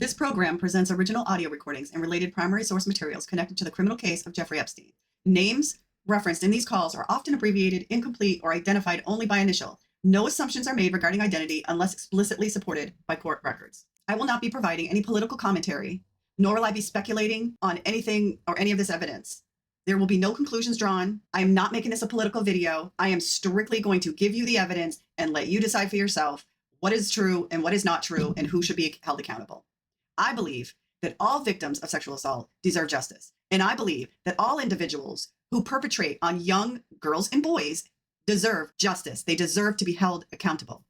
This program presents original audio recordings and related primary source materials connected to the criminal case of Jeffrey Epstein. Names referenced in these calls are often abbreviated, incomplete, or identified only by initial. No assumptions are made regarding identity unless explicitly supported by court records. I will not be providing any political commentary, nor will I be speculating on anything or any of this evidence. There will be no conclusions drawn. I am not making this a political video. I am strictly going to give you the evidence and let you decide for yourself what is true and what is not true and who should be held accountable. I believe that all victims of sexual assault deserve justice. And I believe that all individuals who perpetrate on young girls and boys deserve justice. They deserve to be held accountable.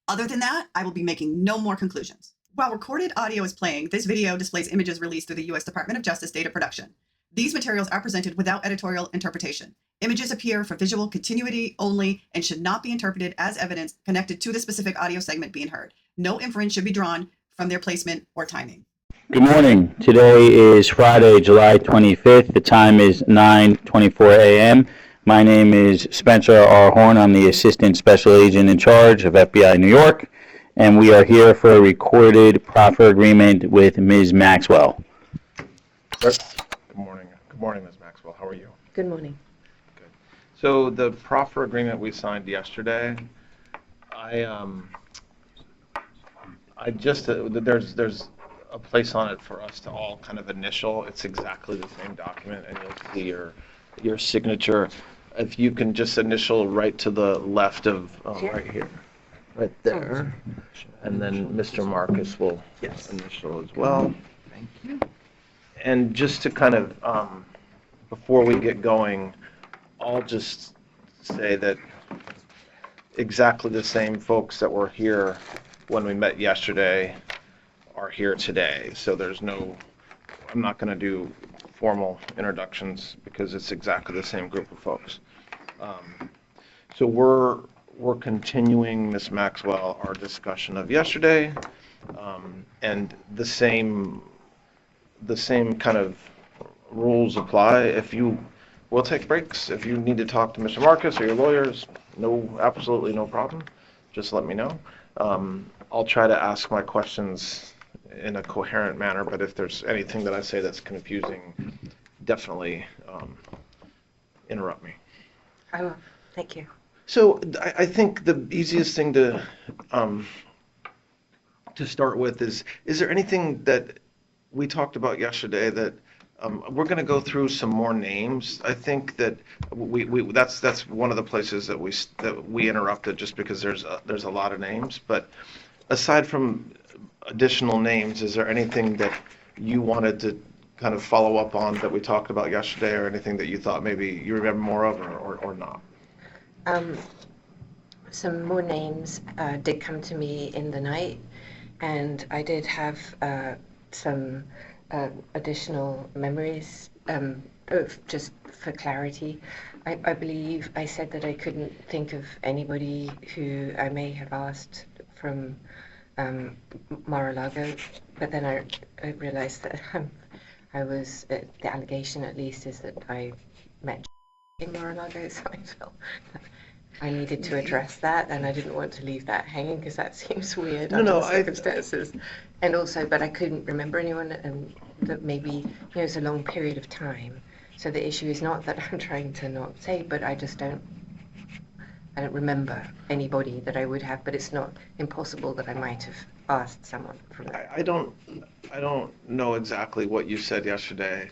Other than that, I will be making no more conclusions. While recorded audio is playing, this video displays images released through the U.S. Department of Justice data production. These materials are presented without editorial interpretation. Images appear for visual continuity only and should not be interpreted as evidence connected to the specific audio segment being heard. No inference should be drawn from their placement or timing. Good morning. Today is Friday, July 25th. The time is 9:24 a.m. My name is Spencer R. Horn. I'm the Assistant Special Agent in charge of FBI New York, and we are here for a recorded proffer agreement with Ms. Maxwell. Good morning. Good morning, Ms. Maxwell. How are you? Good morning. Good. So the proffer agreement we signed yesterday, there's a place on it for us to all kind of initial. It's exactly the same document, and you'll see your signature. If you can just initial right to the left of right here, right there, and then Mr. Marcus will initial as well. Thank you. And just to kind of before we get going, I'll just say that exactly the same folks that were here when we met yesterday are here today. So I'm not going to do formal introductions because it's exactly the same group of folks. So we're continuing, Ms. Maxwell, our discussion of yesterday, and the same kind of rules apply. We'll take breaks. If you need to talk to Mr. Marcus or your lawyers, absolutely no problem. Just let me know. I'll try to ask my questions in a coherent manner, but if there's anything that I say that's confusing, definitely interrupt me. I will. Thank you. So I think the easiest thing to start with is there anything that we talked about yesterday that we're going to go through some more names. I think that that's one of the places that we interrupted just because there's a lot of names. But aside from additional names, is there anything that you wanted to kind of follow up on that we talked about yesterday, or anything that you thought maybe you remember more of or not? Some more names did come to me in the night, and I did have some additional memories, just for clarity. I believe I said that I couldn't think of anybody who I may have asked from Mar-a-Lago, but then I realized that I was, the allegation at least is that I met in Mar-a-Lago, so I felt that I needed to address that, and I didn't want to leave that hanging because that seems weird under the circumstances. And also, but I couldn't remember anyone, and that maybe it's a long period of time. So the issue is not that I'm trying to not say, but I just don't remember anybody that I would have, but it's not impossible that I might have asked someone from that. I don't know exactly what you said yesterday,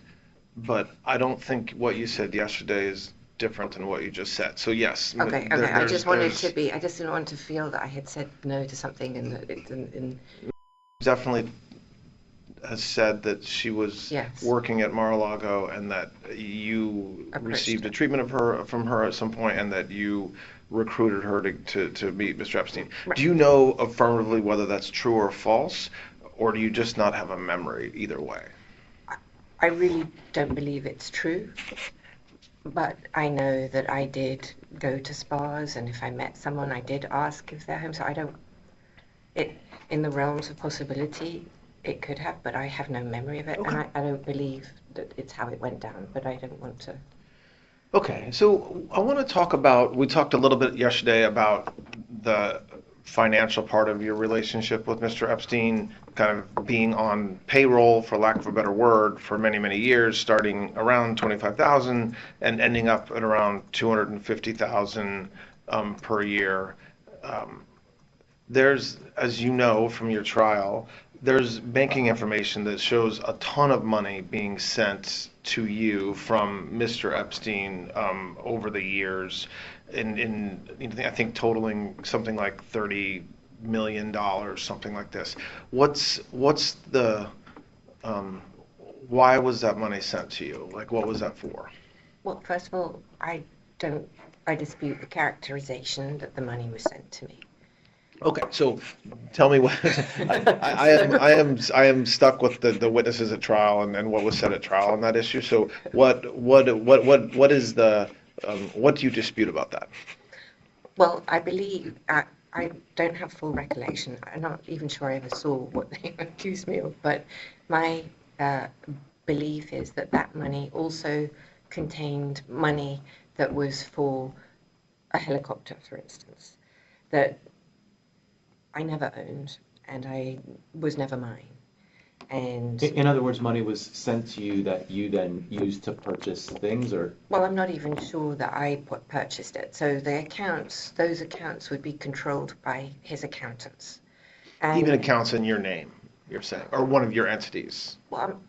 but I don't think what you said yesterday is different than what you just said. So yes. Okay. I just wanted to be. I just didn't want to feel that I had said no to something, and that it definitely has said that she was working at Mar-a-Lago, and that you received a treatment from her at some point, and that you recruited her to meet Mr. Epstein. Right. Do you know affirmatively whether that's true or false, or do you just not have a memory either way? I really don't believe it's true, but I know that I did go to spas, and if I met someone, I did ask if they're home. So in the realms of possibility, it could have, but I have no memory of it, okay. And I don't believe that it's how it went down, but I don't want to. Okay, so I want to talk about, we talked a little bit yesterday about the financial part of your relationship with Mr. Epstein, kind of being on payroll, for lack of a better word, for many, many years, starting around 25,000 and ending up at around 250,000 per year. There's, as you know from your trial, there's banking information that shows a ton of money being sent to you from Mr. Epstein over the years, I think totaling something like $30 million, something like this. What's the why was that money sent to you? Like, what was that for? Well, first of all, I dispute the characterization that the money was sent to me. Okay, so tell me what I am stuck with the witnesses at trial and what was said at trial on that issue. So what is the what do you dispute about that? Well, I believe I don't have full recollection. I'm not even sure I ever saw what they accused me of, but my belief is that that money also contained money that was for a helicopter, for instance, that I never owned and I was never mine. And In other words, money was sent to you that you then used to purchase things, or? well, I'm not even sure that I purchased it. So the accounts, those accounts would be controlled by his accountants. And, Even accounts in your name, you're saying, or one of your entities. well,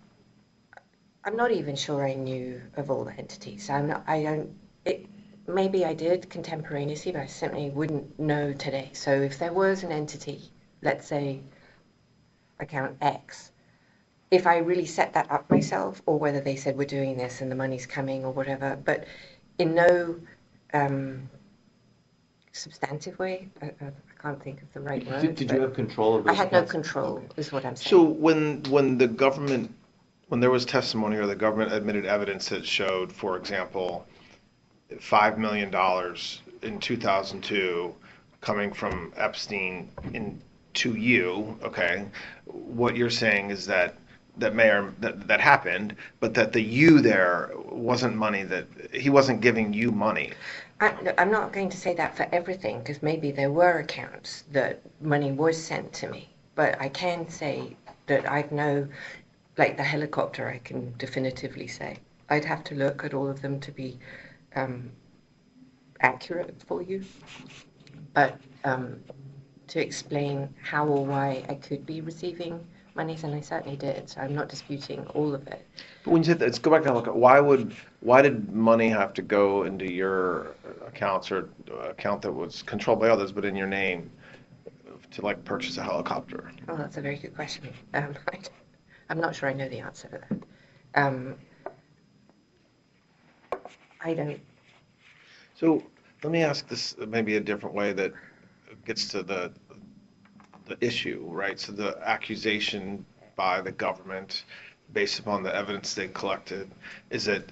I'm not even sure I knew of all the entities. Maybe I did contemporaneously, but I simply wouldn't know today. So if there was an entity, let's say account X, if I really set that up myself, or whether they said we're doing this and the money's coming or whatever, but in no substantive way, I can't think of the right word. Did you have control of those I had no accounts? control, is what I'm saying. So when the government, when there was testimony or the government admitted evidence that showed, for example, $5 million in 2002 coming from Epstein to you, okay, what you're saying is that that happened, but that the you there wasn't money, that he wasn't giving you money. I'm not going to say that for everything, because maybe there were accounts that money was sent to me, but I can say that I know, like the helicopter, I can definitively say. I'd have to look at all of them to be accurate for you, but to explain how or why I could be receiving monies, and I certainly did, so I'm not disputing all of it. But when you said that, let's go back and look at why did money have to go into your accounts or account that was controlled by others but in your name to like purchase a helicopter? Oh, that's a very good question. I'm not sure I know the answer to that. I don't. So let me ask this maybe a different way that gets to the issue, right? So the accusation by the government, based upon the evidence they collected, is that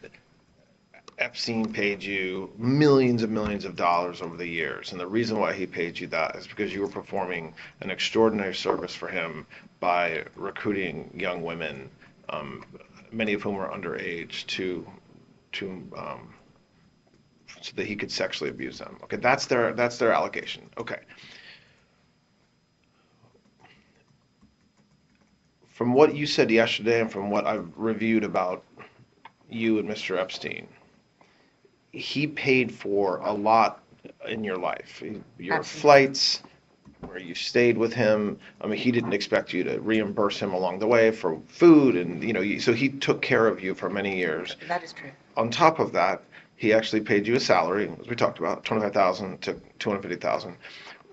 Epstein paid you millions and millions of dollars over the years. And the reason why he paid you that is because you were performing an extraordinary service for him by recruiting young women, many of whom were underage, so that he could sexually abuse them. Okay, that's their allegation. Okay. From what you said yesterday and from what I've reviewed about you and Mr. Epstein, he paid for a lot in your life. Your Absolutely. Flights, where you stayed with him. I mean, he didn't expect you to reimburse him along the way for food, and so he took care of you for many years. That is true. On top of that, he actually paid you a salary, as we talked about, $25,000 to $250,000.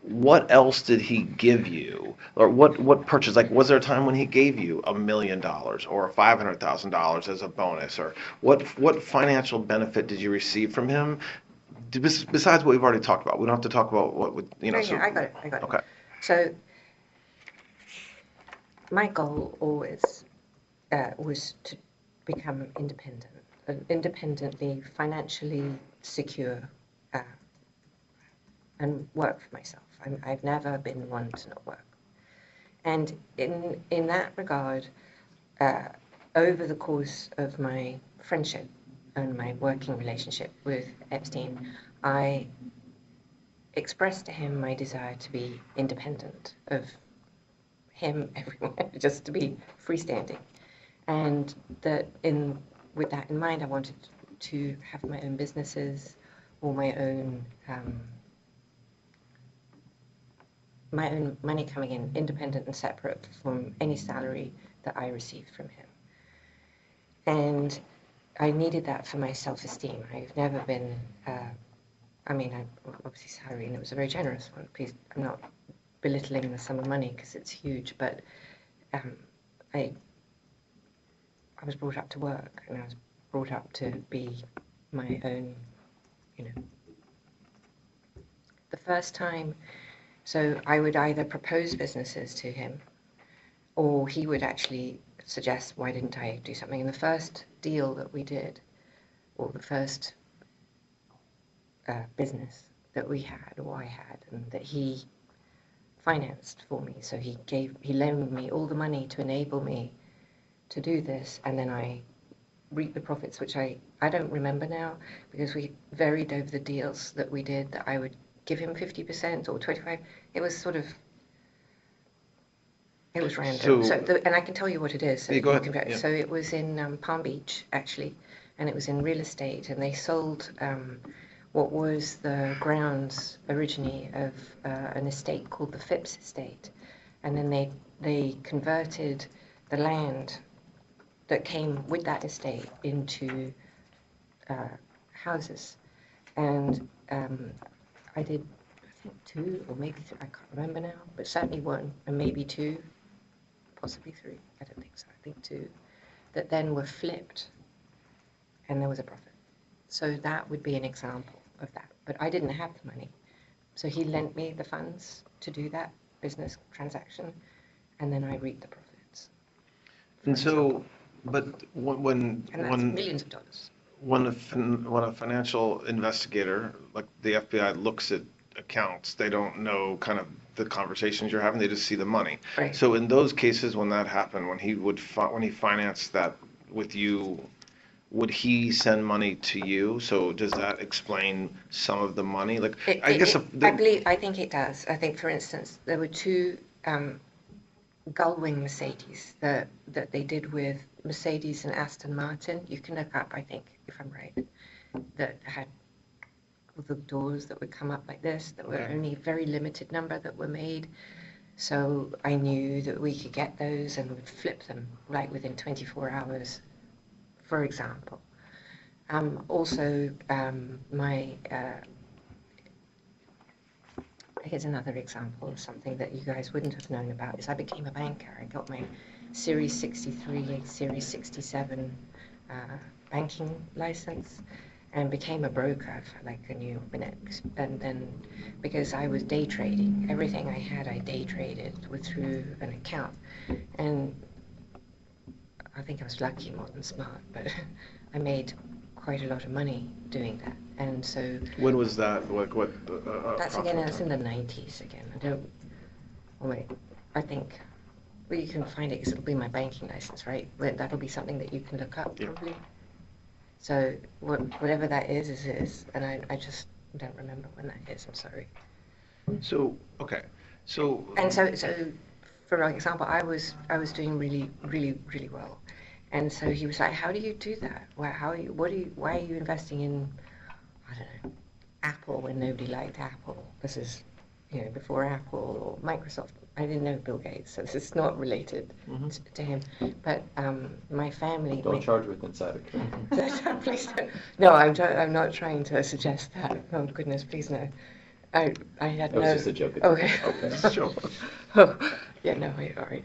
What else did he give you, or what purchase? Like, was there a time when he gave you $1 million or $500,000 as a bonus, or what financial benefit did you receive from him? Besides what we've already talked about, we don't have to talk about what would Yeah, I got it. Okay. So my goal always was to become independently financially secure, and work for myself. I've never been one to not work. And in that regard, over the course of my friendship and my working relationship with Epstein, I expressed to him my desire to be independent of him everywhere, just to be freestanding. And that with that in mind, I wanted to have my own businesses or my own money coming in, independent and separate from any salary that I received from him. And I needed that for my self-esteem. I've never been, I obviously salary, and it was a very generous one. Please, I'm not belittling the sum of money because it's huge, but I was brought up to work, and I was brought up to be my own, The first time, so I would either propose businesses to him, or he would actually suggest, why didn't I do something? And the first deal that we did, or the first business that we had, or I had, and that he financed for me. So he loaned me all the money to enable me to do this, and then I reaped the profits, which I don't remember now, because we varied over the deals that we did, that I would give him 50% or 25%. It was sort of, it was random. And I can tell you what it is. So, Yeah, go ahead. Yeah. So it was in Palm Beach, actually, and it was in real estate, and they sold what was the grounds originally of an estate called the Phipps estate. And then they converted the land that came with that estate into houses. And I did, I think 2 or maybe 3, I can't remember now, but certainly 1 and maybe 2, possibly 3, I don't think so, I think 2, that then were flipped and there was a profit. So that would be an example of that. But I didn't have the money. So he lent me the funds to do that business transaction, and then I reaped the profits. And so, but And that's millions of dollars. when a financial investigator, like the FBI, looks at accounts, they don't know kind of the conversations you're having, they just see the money. Right. So in those cases, when that happened, when he financed that with you, would he send money to you? So does that explain some of the money? Like, I think it does. I think, for instance, there were 2 Gullwing Mercedes that they did with Mercedes and Aston Martin. You can look up, I think, if I'm right, that had all the doors that would come up like this, that were only a very limited number that were made. So I knew that we could get those and would flip them right within 24 hours, for example. Also, here's another example of something that you guys wouldn't have known about, is I became a banker. I got my Series 63, Series 67 banking license and became a broker for like a new minute. And then, because I was day trading, everything I had I day traded through an account. And I think I was lucky more than smart, but I made quite a lot of money doing that. And so, when was that? Like what? That's again, it's in the 90s again. I think, well, you can find it because it'll be my banking license, right? But that'll be something that you can look up, probably. So whatever that is, and I just don't remember when that is. I'm sorry. So okay, so. And so for example, I was doing really, really, really well, and so he was like, "How do you do that? Why are you investing in, I don't know, Apple when nobody liked Apple? This is, before Apple or Microsoft. I didn't know Bill Gates, so this is not related to him. But my family. Don't charge with insider. Please don't. No, I'm not trying to suggest that. Oh goodness, please no. I had no. That was just a joke. Okay. Okay, sure. Oh, yeah, no, wait, all right.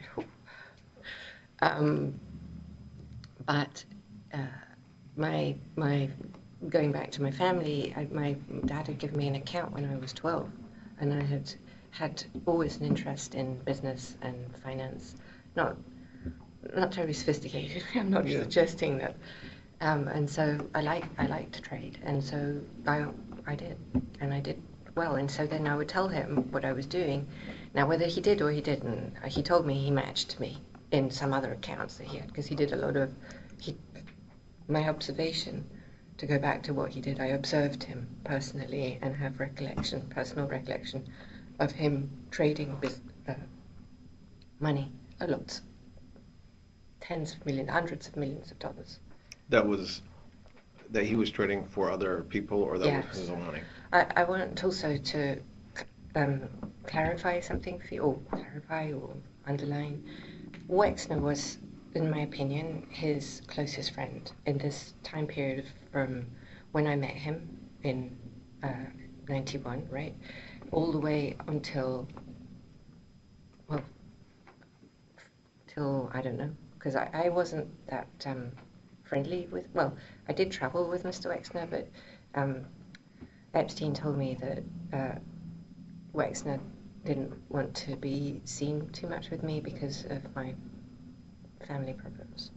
But my going back to my family, my dad had given me an account when I was 12, and I had always an interest in business and finance. Not terribly sophisticated. I'm not suggesting that. And so I like to trade, and so I did, and I did well. And so then I would tell him what I was doing. Now, whether he did or he didn't, he told me he matched me in some other accounts that he had, because he did a lot of. My observation to go back to what he did, I observed him personally and have personal recollection of him trading money, a lot, tens of millions, hundreds of millions of dollars. That he was trading for other people, or that was Yes. his own money? I want also to clarify something for you, or clarify or underline. Wexner was, in my opinion, his closest friend in this time period from when I met him in 91, right, all the way until, well, till, I don't know, because I wasn't that friendly with, well, I did travel with Mr. Wexner, but Epstein told me that Wexner didn't want to be seen too much with me because of my family problems.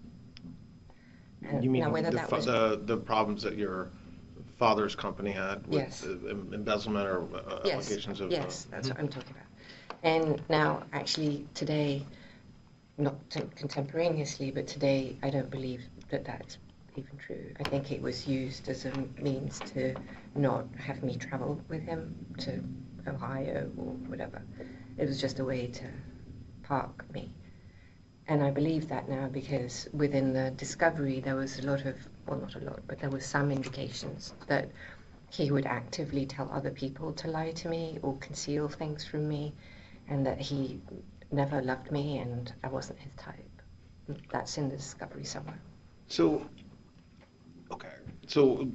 And You mean now whether that was the problems that your father's company had with Yes. embezzlement or yes, allegations of... yes, that's what I'm talking about. And now, actually, today, not contemporaneously, but today, I don't believe that that's even true. I think it was used as a means to not have me travel with him to Ohio or whatever. It was just a way to park me. And I believe that now because within the discovery there was a lot of, well, not a lot, but there was some indications that he would actively tell other people to lie to me or conceal things from me, and that he never loved me and I wasn't his type. That's in the discovery somewhere. So, okay, so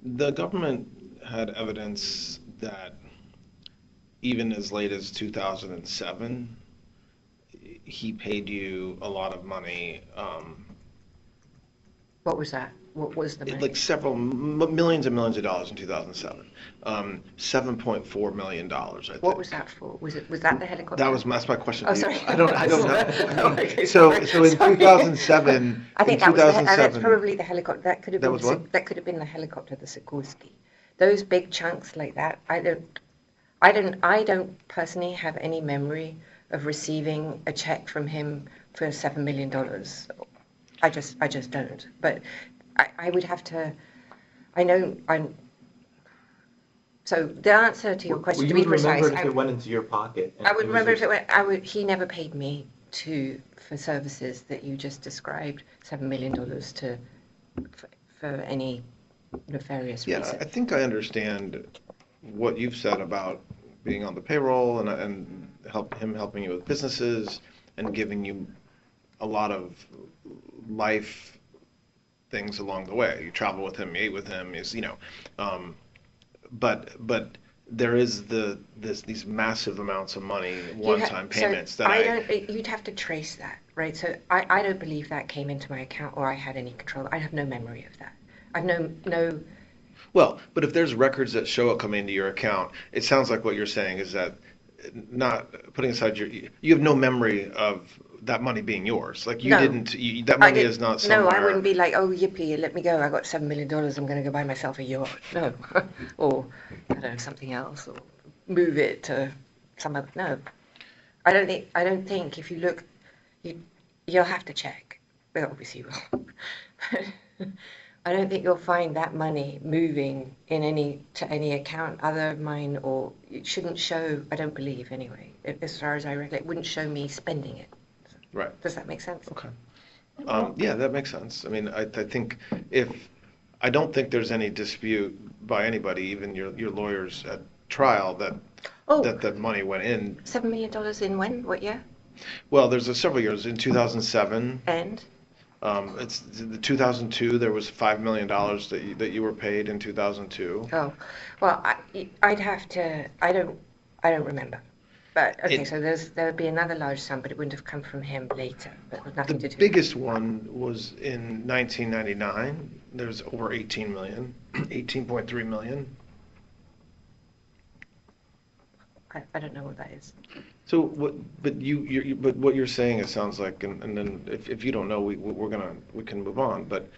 the government had evidence that even as late as 2007, he paid you a lot of money, What was that? What was the money? like several millions and millions of dollars in 2007. $7.4 million, I think. What was that for? Was that the helicopter? That's my question Oh, to you. sorry. I don't know. I mean, Okay, so sorry. in Sorry. 2007, I think in that's 2007, probably the helicopter. That could have That been was what? that could have been the helicopter, the Sikorsky. Those big chunks like that. I don't personally have any memory of receiving a check from him for $7 million. I just don't. But I would have to. I know I'm. So the answer to your question, Well, to you be would precise, remember if it went into your pocket. And I would it was remember just- if it went. He never paid me for services that you just described, $7 million for any nefarious yeah, reason. I think I understand what you've said about being on the payroll and helping you with businesses and giving you a lot of life things along the way. You travel with him, you eat with him, but there is these massive amounts of money, one-time payments You'd have to trace that, right? So I don't believe that came into my account or I had any control. I have no memory of that. I've no. Well, but if there's records that show it coming into your account, it sounds like what you're saying is that not putting aside you have no memory of that money being yours. Like No. that money is not somewhere. No, I wouldn't be like, oh, yippee, let me go. I got $7 million. I'm going to go buy myself a yacht. No. Or, I don't know, something else. Or move it to some other. No. I don't think if you look, you'll have to check. Well, obviously you will. But I don't think you'll find that money moving to any account other than mine, or it shouldn't show, I don't believe anyway, as far as I recollect, it wouldn't show me spending it. Right. Does that make sense? Okay. Yeah, that makes sense. I mean, I think I don't think there's any dispute by anybody, even your lawyers at trial, that money went in. $7 million in when? What year? Well, there's several years. In 2007. And? It's the 2002. There was $5 million that you were paid in 2002. Oh, well, I'd have to. I don't remember. But okay, so there would be another large sum, but it wouldn't have come from him later. But with nothing to do. The biggest one was in 1999. There's over 18 million, 18.3 million. I don't know what that is. So what? But but what you're saying, it sounds like, and then if you don't know, we can move on. But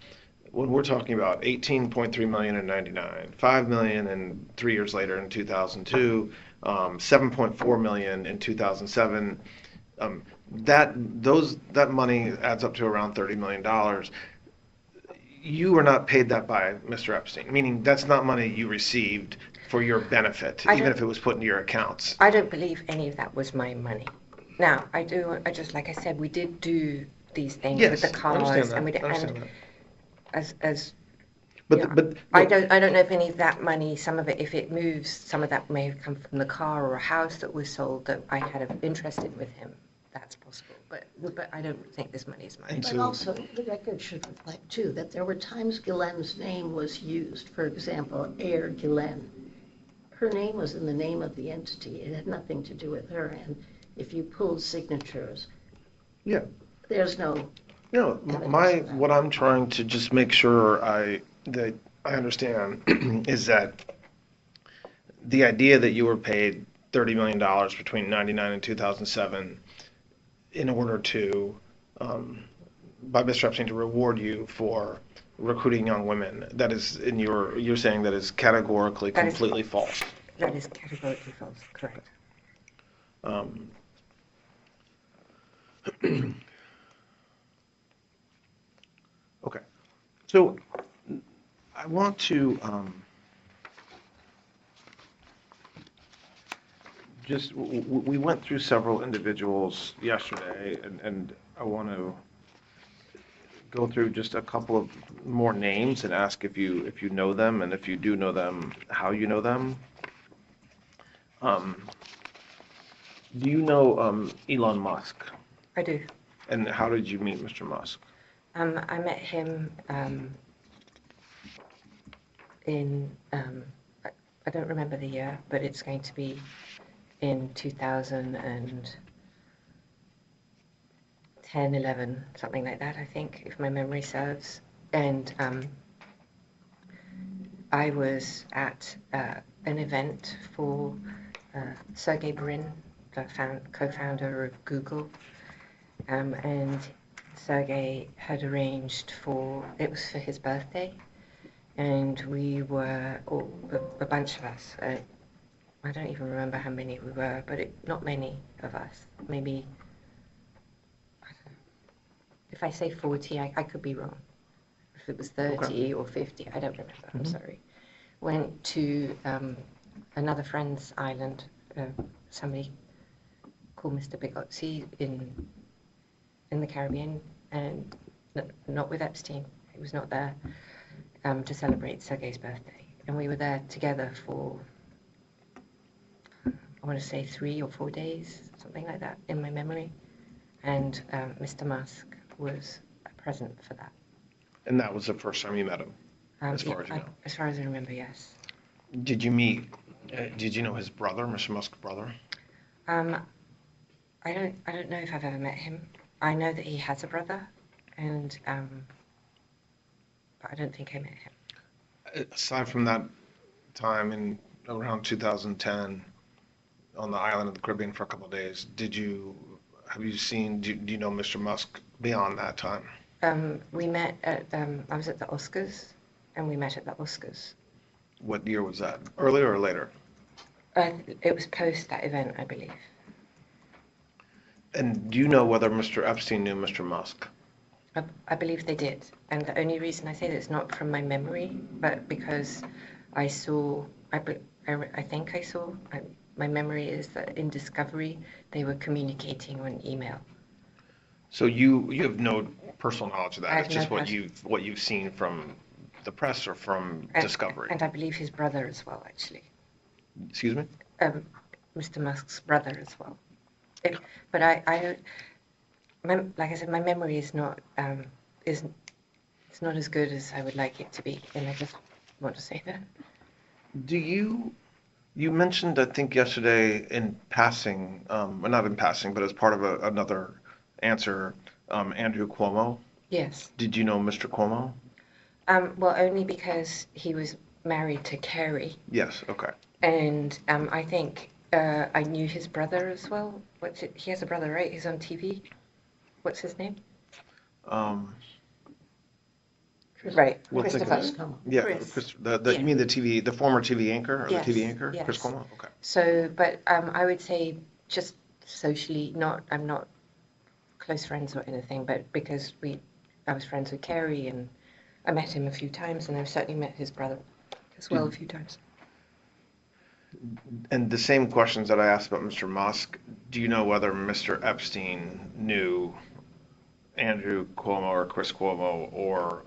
when we're talking about 18.3 million in 99, 5 million and 3 years later in 2002, 7.4 million in 2007, that money adds up to around $30 million. you were not paid that by Mr. Epstein, meaning that's not money you received for your benefit, I even don't- if it was put into your accounts. I don't believe any of that was my money. Now, I just, like I said, we did do these things with Yes, the I understand cars, that. and we did, I understand and that. as But, yeah. but I look, don't know if any of that money, some of it, if it moves, some of that may have come from the car or a house that was sold that I had an interest in with him. That's possible, but I don't think this money is mine. And But so- also, the record should reflect too, that there were times Ghislaine's name was used. For example, Air Ghislaine. Her name was in the name of the entity. It had nothing to do with her. And if you pulled signatures, yeah, there's no, no, what I'm trying to just make sure that I understand is that the idea that you were paid $30 million between 99 and 2007 in order to, by Mr. Epstein, to reward you for recruiting young women, that is, you're saying that is categorically That is- completely false. That is categorically false, correct. Um, okay, so I want to we went through several individuals yesterday, and I want to go through just a couple of more names and ask if you know them, and if you do know them, how you know them. Do you know Elon Musk? I do. And how did you meet Mr. Musk? I met him in, I don't remember the year, but it's going to be in 2010, 11, something like that, I think, if my memory serves. And I was at an event for Sergey Brin, the co-founder of Google, and Sergey had arranged it was for his birthday, and we were, a bunch of us, I don't even remember how many we were, but not many of us, maybe, if I say 40, I could be wrong. If it was 30 or 50, I don't remember, I'm sorry. Went to another friend's island, somebody called Mr. Bigotzi in the Caribbean, and not with Epstein. He was not there to celebrate Sergey's birthday. And we were there together for, I want to say 3 or 4 days, something like that, in my memory. And Mr. Musk was present for that. And that was the first time you met him, as far as you know? As far as I remember, yes. Did you know his brother, Mr. Musk's brother? I don't know if I've ever met him. I know that he has a brother, and but I don't think I met him. Aside from that time in around 2010 on the island of the Caribbean for a couple of days, do you know Mr. Musk beyond that time? We met at, I was at the Oscars, and we met at the Oscars. What year was that? Earlier or later? It was post that event, I believe. And do you know whether Mr. Epstein knew Mr. Musk? I believe they did. And the only reason I say that is not from my memory, but because I saw, I think I saw, my memory is that in Discovery, they were communicating on email. So you have no personal knowledge of I that. have It's just no what you've seen from the press or from Discovery. And I believe his brother as well, actually. Excuse me? Mr. Musk's brother as well. But I don't, like I said, my memory is not, it's not as good as I would like it to be, and I just want to say that. You mentioned, I think yesterday in passing, well, not in passing, but as part of another answer, Andrew Cuomo. Yes. Did you know Mr. Cuomo? Well, only because he was married to Carrie, Yes, okay. and I think I knew his brother as well. He has a brother, right? He's on TV. What's his name? Right, We'll take a Christopher. look. Yeah, Chris. you mean the former TV anchor, or Yes, the TV anchor? yes. Chris Cuomo? Okay. So, but I would say just socially, I'm not close friends or anything, but because I was friends with Carrie, and I met him a few times, and I've certainly met his brother as well a few times. And the same questions that I asked about Mr. Musk, do you know whether Mr. Epstein knew Andrew Cuomo or Chris Cuomo or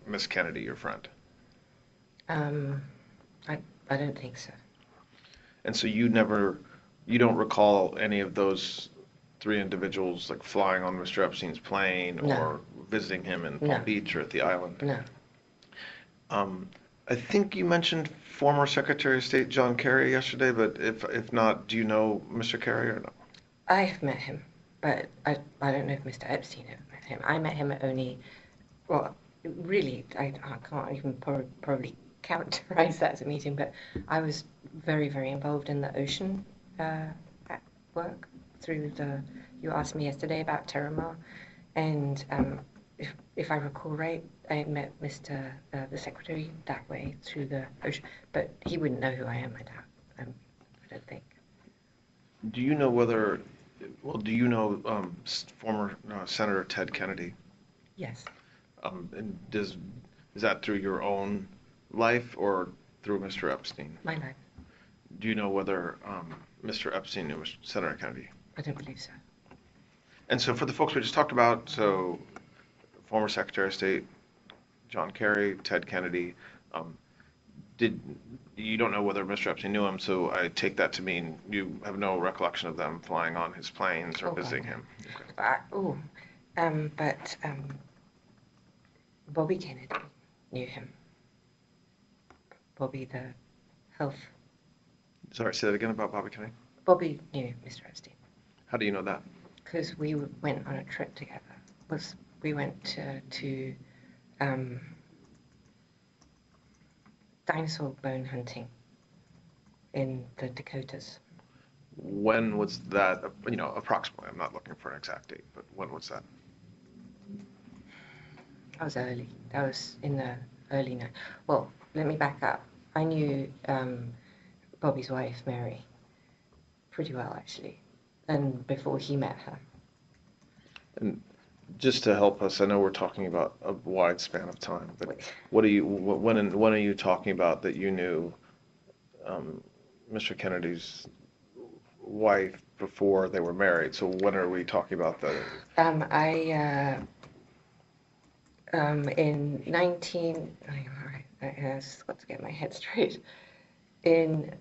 Miss Kennedy, your friend? I don't think so. And so you don't recall any of those three individuals like flying on Mr. Epstein's plane No. or visiting him in Palm No. Beach or at the island? No. I think you mentioned former Secretary of State John Kerry yesterday, but if not, do you know Mr. Kerry or no? I have met him, but I don't know if Mr. Epstein ever met him. I met him only, well, really, I can't even probably characterize that as a meeting, but I was very, very involved in the ocean work through you asked me yesterday about Terramar, and if I recall right, I met the Secretary that way through the ocean, but he wouldn't know who I am, I doubt. I don't think. Do you know former Senator Ted Kennedy? Yes. And is that through your own life or through Mr. Epstein? My life. Do you know whether Mr. Epstein knew Senator Kennedy? I don't believe so. And so for the folks we just talked about, so former Secretary of State John Kerry, Ted Kennedy, you don't know whether Mr. Epstein knew him, so I take that to mean you have no recollection of them flying on his planes or visiting him. Okay. But Bobby Kennedy knew him. Bobby, the health. Sorry, say that again about Bobby Kennedy. Bobby knew Mr. Epstein. How do you know that? Because we went on a trip together. We went to dinosaur bone hunting in the Dakotas. When was that? Approximately. I'm not looking for an exact date, but when was that? That was early. That was in the early night. Well, let me back up. I knew Bobby's wife, Mary, pretty well, actually, and before he met her. And just to help us, I know we're talking about a wide span of time, but when are you talking about that you knew Mr. Kennedy's wife before they were married? So when are we talking about the? In 19. All right, I've got to get my head straight. In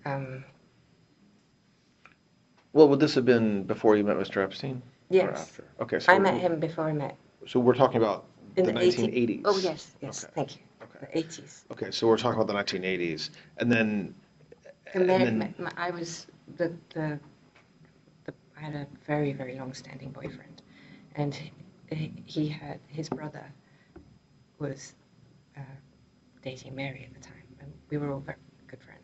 Well, would this have been before you met Mr. Epstein? Or yes, after? Okay, so I met him before I met. So we're talking about In the 1980s. Oh yes, yes, Okay. thank you. Okay. The 80s. Okay, so we're talking about the 1980s, and then. I was I had a very, very long-standing boyfriend, and he had his brother was dating Mary at the time, and we were all very good friends.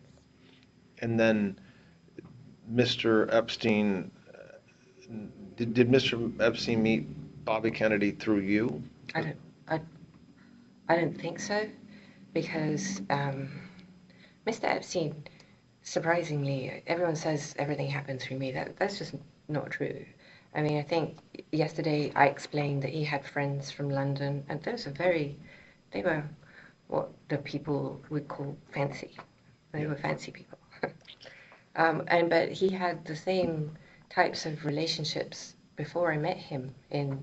And then Mr. Epstein, did Mr. Epstein meet Bobby Kennedy through you? I don't think so, because Mr. Epstein, surprisingly, everyone says everything happened through me. That's just not true. I mean, I think yesterday I explained that he had friends from London, and they were what the people would call fancy. They were fancy people. But he had the same types of relationships before I met him in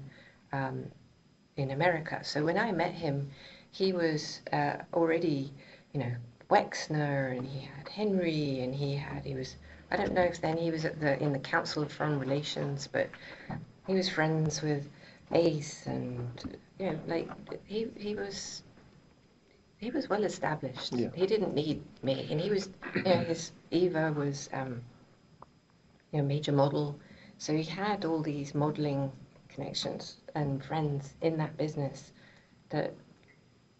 America. So when I met him, he was already, Wexner, and he had Henry, and he was. I don't know if then he was in the Council of Foreign Relations, but he was friends with Ace, and he was well established. Yeah. He didn't need me, and he was, his Eva was, major model, so he had all these modeling connections and friends in that business that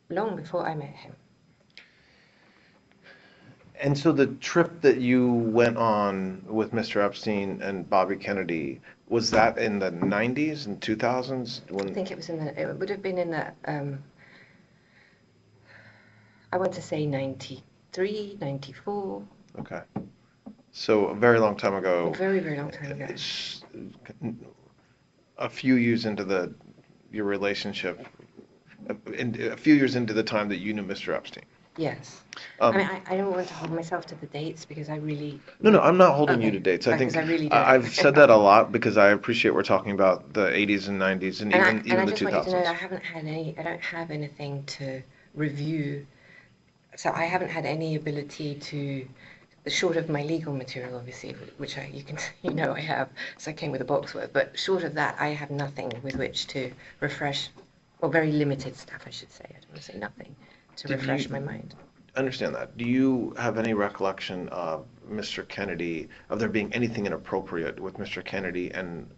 long before I met him. And so the trip that you went on with Mr. Epstein and Bobby Kennedy, was that in the 90s and 2000s? I think it would have been in the, I want to say 93, 94. Okay. So a very long time ago. A very, very long time ago. A few years into your relationship, a few years into the time that you knew Mr. Epstein. Yes. Um, I don't want to hold myself to the dates because I really. No, I'm not holding you Okay, to dates. I think because I really don't. I've said that a lot because I appreciate we're talking about the 80s and 90s and even I the just want you to know that 2000s. I don't have anything to review. So I haven't had any ability to, short of my legal material, obviously, which I have, so I came with a box worth, but short of that, I have nothing with which to refresh, or very limited stuff, I should say. I don't want to say nothing, to Did refresh you- my mind. Understand that. Do you have any recollection of Mr. Kennedy, of there being anything inappropriate with Mr. Kennedy and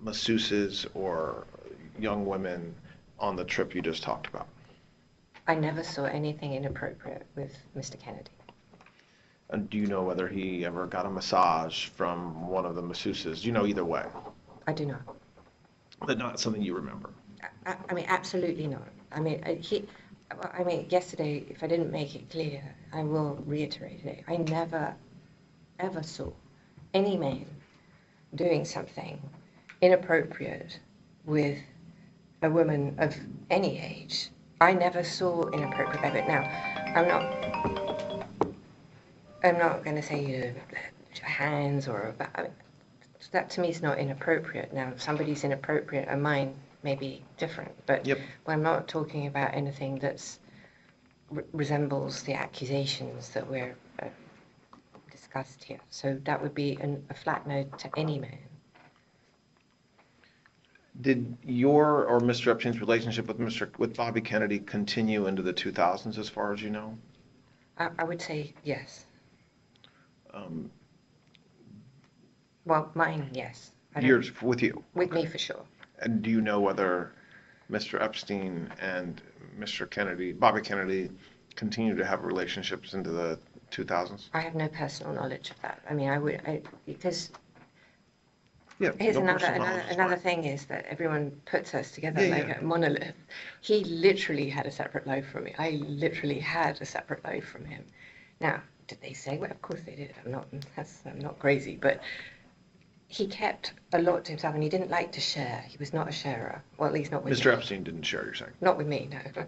masseuses or young women on the trip you just talked about? I never saw anything inappropriate with Mr. Kennedy. And do you know whether he ever got a massage from one of the masseuses? Do you know either way? I do not. But not something you remember. I mean, absolutely not. I mean, yesterday, if I didn't make it clear, I will reiterate it. I never, ever saw any man doing something inappropriate with a woman of any age. I never saw inappropriate behavior. Now, I'm not going to say hands or that to me is not inappropriate. Now, if somebody's inappropriate and mine may be different, but Yep. I'm not talking about anything that's resembles the accusations that we're discussed here. So that would be a flat no to any man. Did your or Mr. Epstein's relationship with Bobby Kennedy continue into the 2000s, as far as you know? I would say yes. Um, Well, mine, yes. I don't- Yours with you. With me for sure. And do you know whether Mr. Epstein and Mr. Kennedy, Bobby Kennedy, continue to have relationships into the 2000s? I have no personal knowledge of that. I mean, because Yeah. here's no another personal knowledge is another fine. thing is that everyone puts us together Yeah, like yeah. a monolith. He literally had a separate life from me. I literally had a separate life from him. Now, did they say? Well, of course they did. I'm not crazy, but he kept a lot to himself, and he didn't like to share. He was not a sharer. Well, at least not with Mr. me. Epstein didn't share, you're saying? Not with me, no.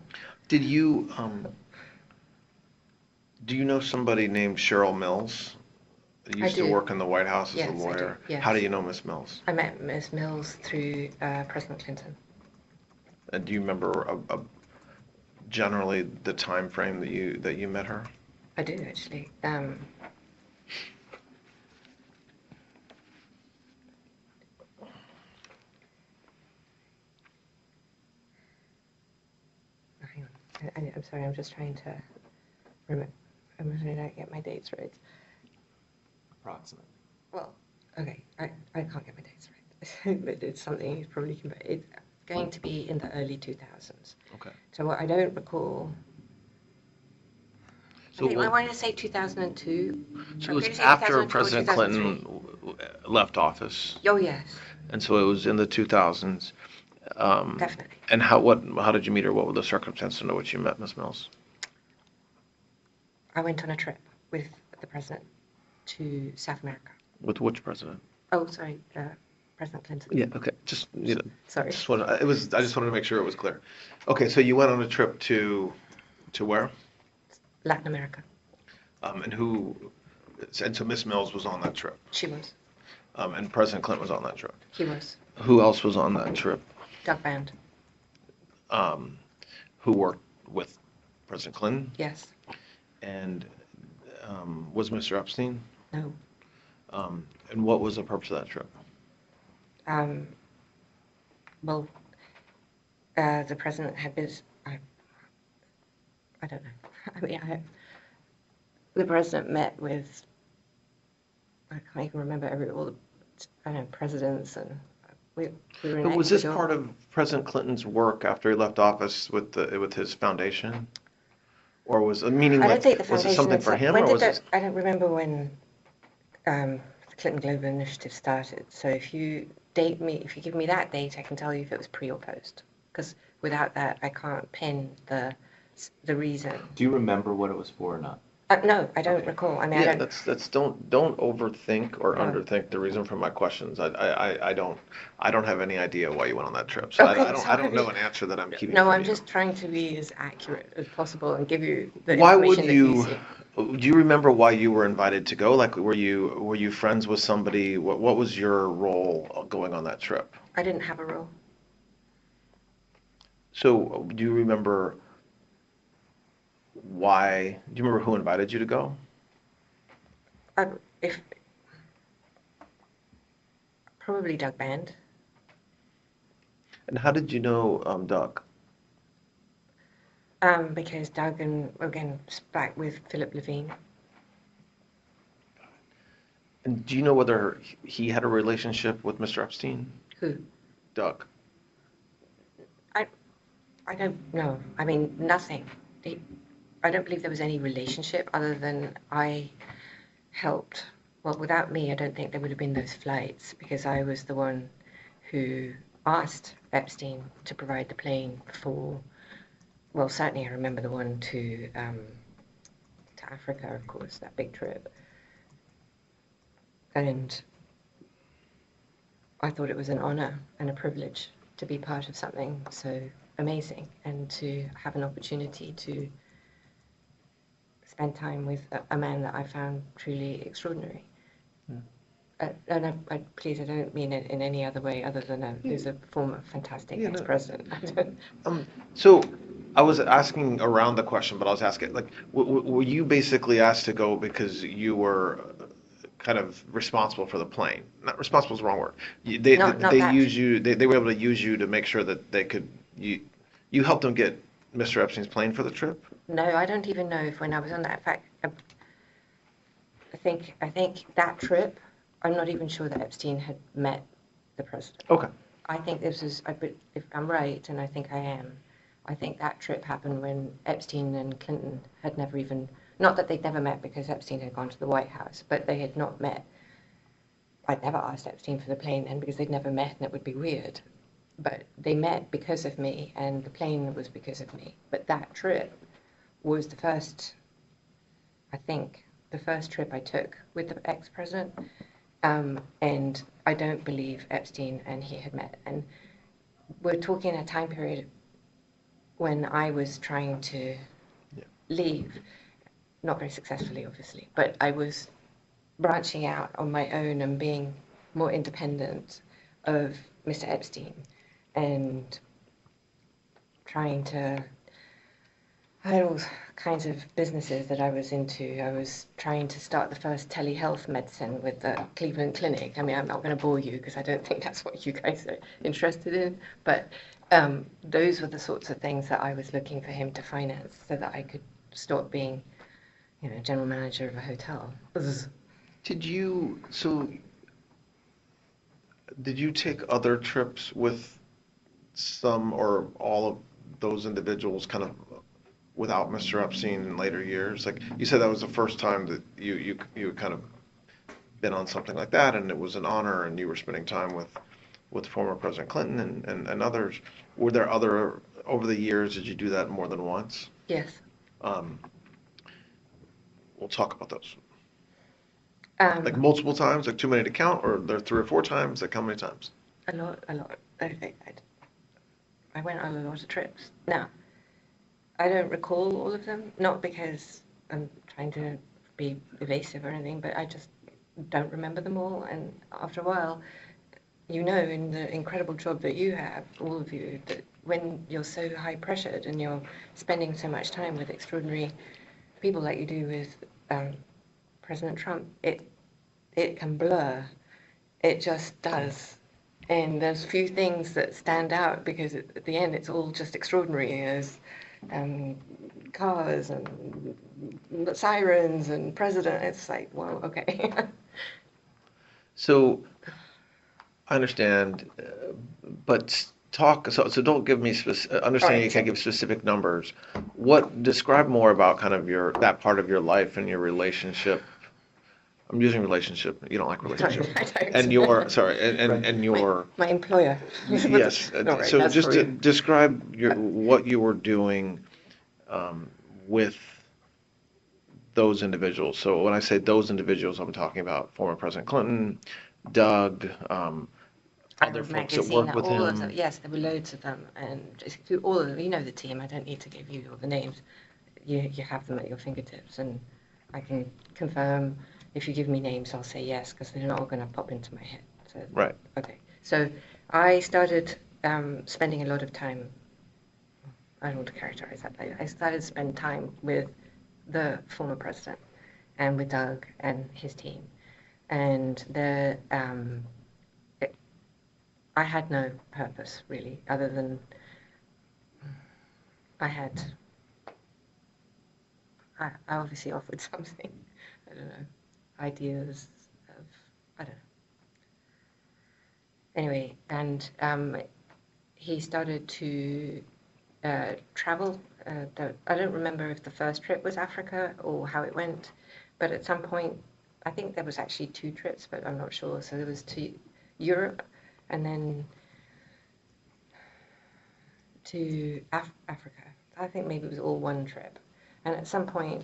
Did you, do you know somebody named Cheryl Mills? That used to do. work in the White House as Yes, a I do, lawyer. yes. How do you know Miss Mills? I met Ms. Mills through President Clinton. And do you remember generally the time frame that you met her? I do, actually. Hang on. I'm sorry, I'm just trying to remember. I'm trying to get my dates right. Approximately. Well, okay, I can't get my dates right. But it's something you probably can. It's going to be in the early 2000s. Okay. So what I don't recall. So I want to say 2002. So it was I'm gonna say after 2002 or President 2003. Clinton left office, Oh, yes, and so it was in the 2000s. definitely. And how did you meet her? What were the circumstances under which you met Miss Mills? I went on a trip with the president to South America. With which president? Oh, sorry, President Clinton. Yeah. Okay. Just Sorry. I just wanted to make sure it was clear. Okay. So you went on a trip to where? Latin America. And so Miss Mills was on that trip. She was. And President Clinton was on that trip. He was. Who else was on that trip? Doug Band. Who worked with President Clinton? Yes. And was Mr. Epstein? No. And what was the purpose of that trip? Well, the president had been. I don't know. I mean, the president met with. I can't even remember all the presidents, and we were in. But was this Ecuador. part of President Clinton's work after he left office with his foundation? Or was meaning I like, don't think the was it foundation something for itself- him, when or did was it? I don't remember when the Clinton Global Initiative started. So if you give me that date, I can tell you if it was pre or post. Because without that, I can't pin the reason. Do you remember what it was for or not? No, I don't recall. I mean, I Yeah, don't. that's don't overthink or No. underthink the reason for my questions. I don't have any idea why you went on that trip. So Okay, I don't know sorry. an answer that I'm keeping No, from I'm you. just trying to be as accurate as possible and give you the Why would information that you you, see. do you remember why you were invited to go? Like, were you friends with somebody? What was your role going on that trip? I didn't have a role. So, do you remember why? Do you remember who invited you to go? If probably Doug Band. And how did you know Doug? Because Doug and again back with Philip Levine. And do you know whether he had a relationship with Mr. Epstein? Who? Doug. I don't know. I mean, nothing. I don't believe there was any relationship other than I helped. Well, without me, I don't think there would have been those flights because I was the one who asked Epstein to provide the plane for. Well, certainly I remember the one to Africa, of course, that big trip. And I thought it was an honor and a privilege to be part of something so amazing and to have an opportunity to spend time with a man that I found truly extraordinary. And please, I don't mean it in any other way other than he's a former fantastic Yeah, no. ex-president. So I was asking around the question, but I was asking, like, were you basically asked to go because you were kind of responsible for the plane? Not responsible is the wrong word. Not They that. use you. They were able to use you to make sure that they could. You helped them get Mr. Epstein's plane for the trip. No, I don't even know if when I was on that. In fact, I think that trip, I'm not even sure that Epstein had met the president. Okay. I think this is, if I'm right, and I think I am, I think that trip happened when Epstein and Clinton had never even, not that they'd never met because Epstein had gone to the White House, but they had not met. I'd never asked Epstein for the plane then because they'd never met and it would be weird. But they met because of me and the plane was because of me. But that trip was the first, I think, the first trip I took with the ex-president. And I don't believe Epstein and he had met. And we're talking a time period when I was trying to leave, not very successfully, obviously, but I was branching out on my own and being more independent of Mr. Epstein and trying to, I had all kinds of businesses that I was into. I was trying to start the first telehealth medicine with the Cleveland Clinic. I mean, I'm not going to bore you because I don't think that's what you guys are interested in, but those were the sorts of things that I was looking for him to finance so that I could stop being, general manager of a hotel. Did you take other trips with some or all of those individuals kind of without Mr. Epstein in later years? Like you said, that was the first time that you kind of been on something like that, and it was an honor, and you were spending time with former President Clinton and others. Were there other over the years? Did you do that more than once? Yes. We'll talk about those. Like multiple times, like too many to count, or there are 3 or 4 times. Like how many times? A lot. I went on a lot of trips. Now, I don't recall all of them, not because I'm trying to be evasive or anything, but I just don't remember them all. And after a while, in the incredible job that you have, all of you, that when you're so high pressured and you're spending so much time with extraordinary people like you do with President Trump, it can blur. It just does. And there's few things that stand out because at the end it's all just extraordinary. There's cars and sirens and president. It's like, wow, okay. So I understand, but talk. So don't give me understanding. You can't give specific numbers. Describe more about kind of that part of your life and your relationship. I'm using relationship. You don't like relationship. And your and your my employer. Yes. Right, So just to describe what you were doing with those individuals. So when I say those individuals, I'm talking about former President Clinton, Doug, other Arab folks that Magazine, work with all of them. him. Yes, there were loads of them, and just through all of them. You know the team. I don't need to give you all the names. You have them at your fingertips, and I can confirm. If you give me names, I'll say yes, because they're not all going to pop into my head. So, Right. okay. So I started spending a lot of time. I don't want to characterize that. I started to spend time with the former president and with Doug and his team, and I had no purpose really, other than I obviously offered something. I don't know, ideas of, I don't know. Anyway, and he started to travel. I don't remember if the first trip was Africa or how it went, but at some point, I think there was actually 2 trips, but I'm not sure. So there was to Europe and then to Africa. I think maybe it was all one trip. And at some point,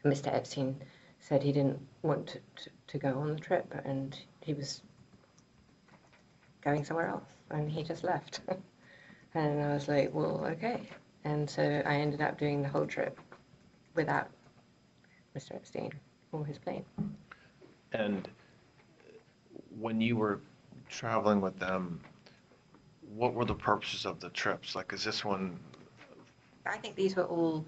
Mr. Epstein said he didn't want to go on the trip, and he was going somewhere else, and he just left. And I was like, well, okay. And so I ended up doing the whole trip without Mr. Epstein or his plane. And when you were traveling with them, what were the purposes of the trips? Like, is this one? I think these were all,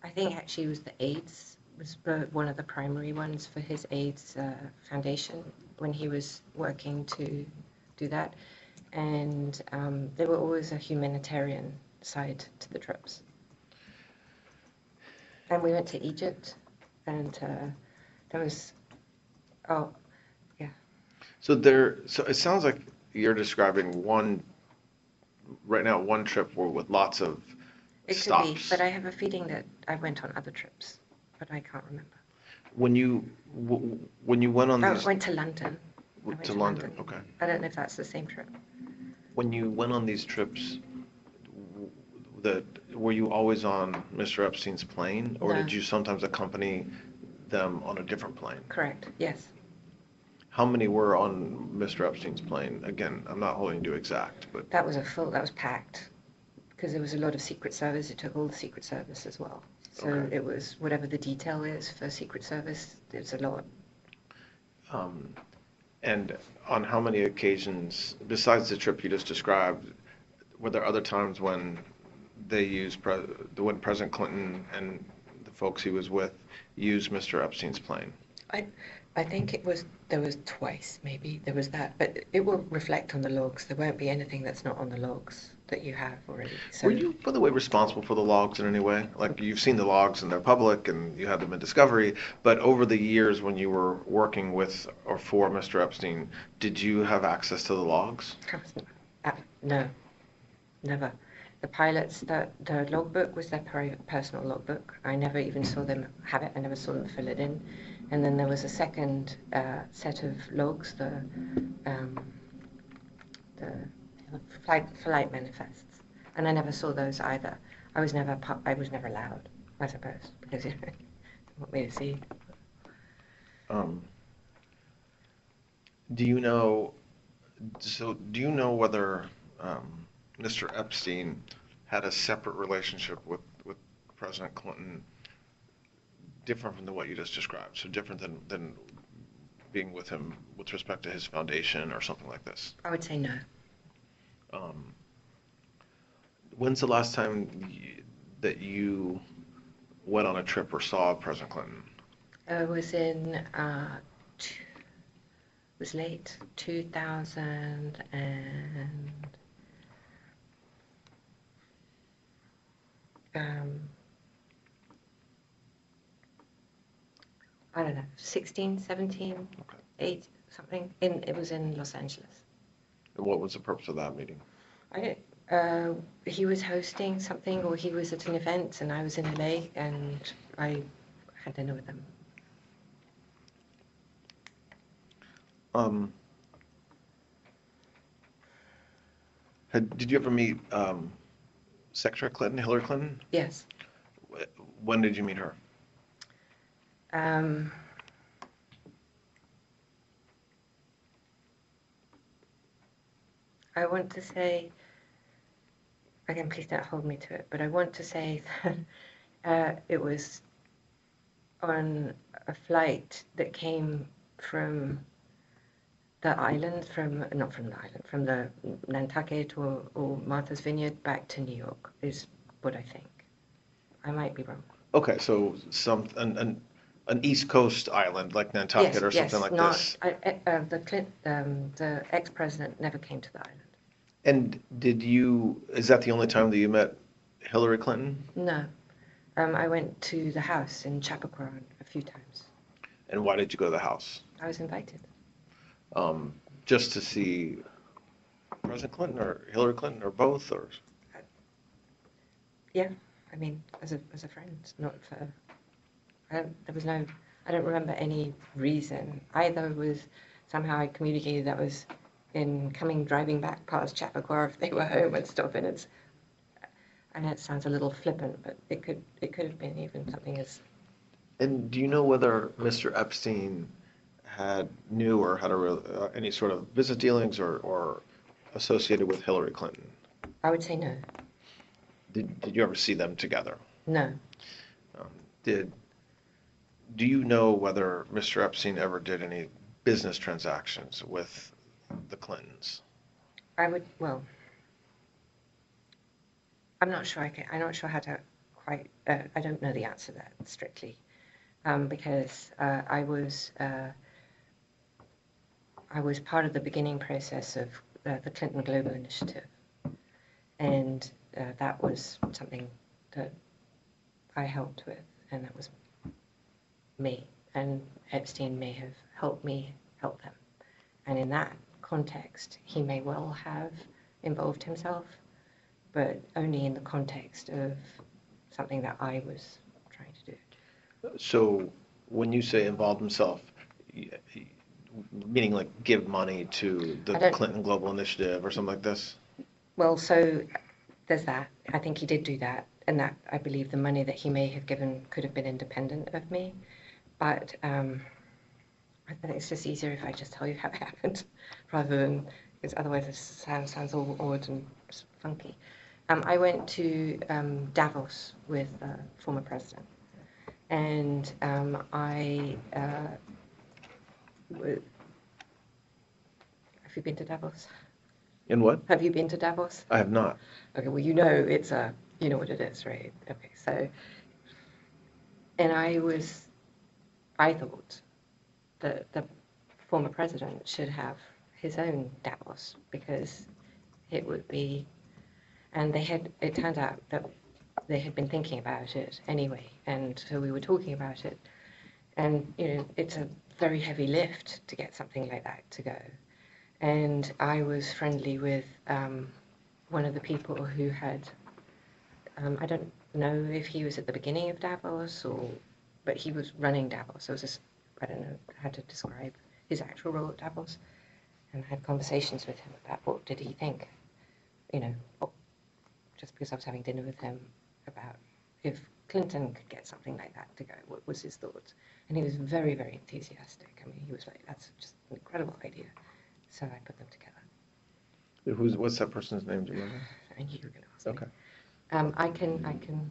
I think actually it was the AIDS, was one of the primary ones for his AIDS foundation when he was working to do that. And there were always a humanitarian side to the trips. And we went to Egypt, and there was, oh, yeah. So it sounds like you're describing right now, one trip with lots of It stops. could be, but I have a feeling that I went on other trips, but I can't remember. When you went on I these went to London. I went to London, okay. I don't know if that's the same trip. When you went on these trips, were you always on Mr. Epstein's plane, or No. did you sometimes accompany them on a different plane? Correct, yes. How many were on Mr. Epstein's plane? Again, I'm not holding you exact, but That was packed, because there was a lot of Secret Service. It took all the Secret Service as well. So Okay. it was, whatever the detail is for Secret Service, it's a lot. and on how many occasions, besides the trip you just described, were there other times when they used when President Clinton and the folks he was with used Mr. Epstein's plane? I think there was twice, maybe, there was that, but it will reflect on the logs. There won't be anything that's not on the logs that you have already. So Were you, by the way, responsible for the logs in any way? Like, you've seen the logs and they're public and you had them in discovery, but over the years when you were working with or for Mr. Epstein, did you have access to the logs? No, never. The pilots, the logbook was their personal logbook. I never even saw them have it. I never saw them fill it in. And then there was a second set of logs, the flight manifests, and I never saw those either. I was never allowed, I suppose, because you want me to see. Do you know whether Mr. Epstein had a separate relationship with President Clinton, different from what you just described, so different than being with him with respect to his foundation or something like this? I would say no. When's the last time that you went on a trip or saw President Clinton? It was was late 2000 and I don't know, 16, 17, Okay. 8, something. It was in Los Angeles. And what was the purpose of that meeting? He was hosting something, or he was at an event, and I was in LA, and I had dinner with him. Did you ever meet Secretary Clinton, Hillary Clinton? Yes. When did you meet her? I want to say, again, please don't hold me to it, but I want to say that it was on a flight that came from the island, not from the island, from the Nantucket or Martha's Vineyard back to New York, is what I think. I might be wrong. Okay, so an East Coast island like Nantucket or something like this. The ex-president never came to the island. And is that the only time that you met Hillary Clinton? No. I went to the house in Chappaqua a few times. And why did you go to the house? I was invited. Just to see President Clinton or Hillary Clinton or both, or? Yeah, I mean, as a friend, not for. I don't remember any reason. Either was somehow I communicated that was driving back past Chappaqua if they were home and stuff, and I know it sounds a little flippant, but it could have been even something as. And do you know whether Mr. Epstein knew or had any sort of business dealings or associated with Hillary Clinton? I would say no. Did you ever see them together? No. Do you know whether Mr. Epstein ever did any business transactions with the Clintons? Well, I'm not sure I'm not sure how to quite, I don't know the answer to that strictly, because I was part of the beginning process of the Clinton Global Initiative, and that was something that I helped with, and that was me, and Epstein may have helped me help them, and in that context, he may well have involved himself, but only in the context of something that I was trying to do. So when you say involved himself, meaning like give money to the Clinton Global Initiative or something like this? Well, so there's that. I think he did do that, and that I believe the money that he may have given could have been independent of me, but I think it's just easier if I just tell you how it happened, rather than, because otherwise it sounds all odd and funky. I went to Davos with the former president, and have you been to Davos? In what? Have you been to Davos? I have not. Okay, well, you know you know what it is, right? Okay, so, and I thought that the former president should have his own Davos, because it would be, and it turned out that they had been thinking about it anyway, and so we were talking about it, and it's a very heavy lift to get something like that to go, and I was friendly with one of the people who had, I don't know if he was at the beginning of Davos but he was running Davos. So it was just, I don't know how to describe his actual role at Davos, and I had conversations with him about what did he think, just because I was having dinner with him, about if Clinton could get something like that to go, what was his thoughts? And he was very, very enthusiastic. I mean, he was like, that's just an incredible idea. So I put them together. What's that person's name? Do you remember? I knew you were going to ask Okay. me. I can.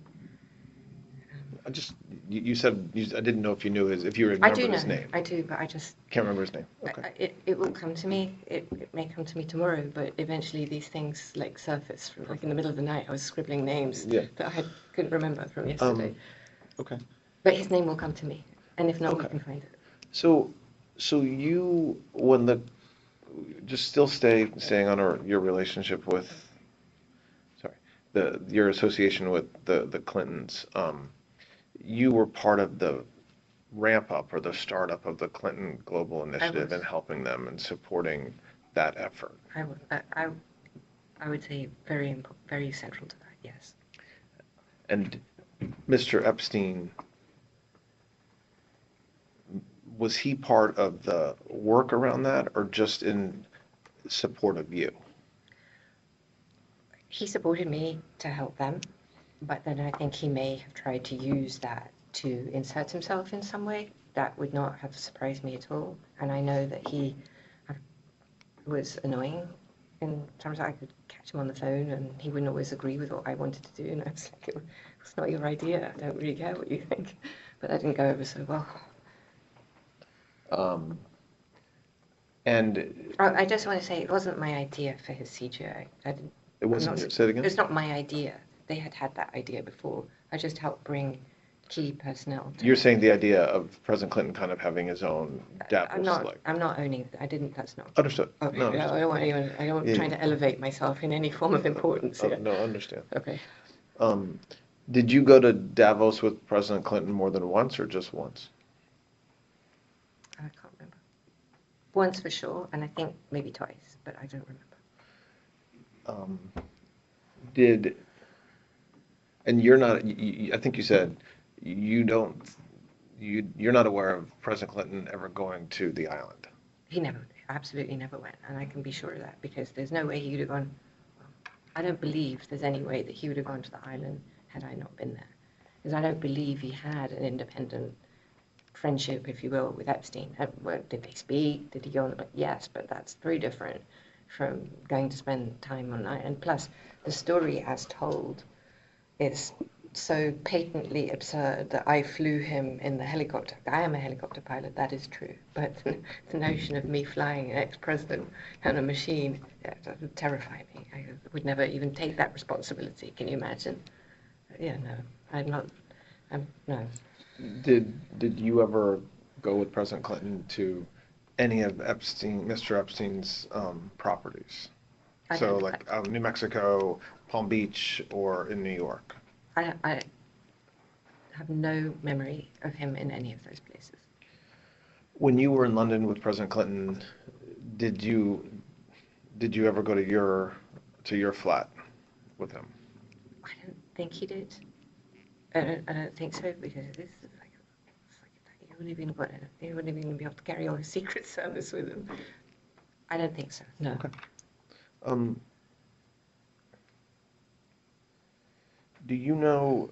You said I didn't know if you knew if you remember his name. I do, but I just Can't remember his name. Okay. It will come to me. It may come to me tomorrow, but eventually these things surface from in the middle of the night. I was scribbling names that I couldn't remember from yesterday. Okay. But his name will come to me, and if not, we can find it. So you, just still staying on your relationship with, your association with the Clintons. You were part of the ramp up or the startup of the Clinton Global Initiative and helping them and supporting that effort. I would say very, very central to that, yes. And Mr. Epstein, was he part of the work around that or just in support of you? He supported me to help them, But then I think he may have tried to use that to insert himself in some way. That would not have surprised me at all. And I know that he was annoying in terms of I could catch him on the phone and he wouldn't always agree with what I wanted to do. And I was like, it's not your idea. I don't really care what you think. But that didn't go over so well. And I just want to say it wasn't my idea for his CGI. it wasn't, say it again? It's not my idea. They had that idea before. I just helped bring key personnel. You're saying the idea of President Clinton kind of having his own I'm not owning. I didn't. That's not. Understood. Oh, No, I don't want anyone. I don't Yeah. trying to elevate myself in any form of importance here. No, understand. Okay. Did you go to Davos with President Clinton more than once or just once? I can't remember. Once for sure, and I think maybe twice, but I don't remember. And you're not, I think you said you're not aware of President Clinton ever going to the island. He absolutely never went, and I can be sure of that because there's no way he would have gone. I don't believe there's any way that he would have gone to the island had I not been there, because I don't believe he had an independent friendship, if you will, with Epstein. Did they speak? Did he go on? Yes, but that's very different from going to spend time on night. And plus, the story as told is so patently absurd that I flew him in the helicopter. I am a helicopter pilot, that is true. But the notion of me flying an ex-president on a machine, that would terrify me. I would never even take that responsibility. Can you imagine? Yeah, no, no. Did you ever go with President Clinton to any of Mr. Epstein's properties? So like New Mexico, Palm Beach, or in New York? I have no memory of him in any of those places. When you were in London with President Clinton, did you ever go to your flat with him? I don't think he did. I don't think so because this is like he wouldn't even be able to carry on his Secret Service with him. I don't think so. No. Okay. Do you know?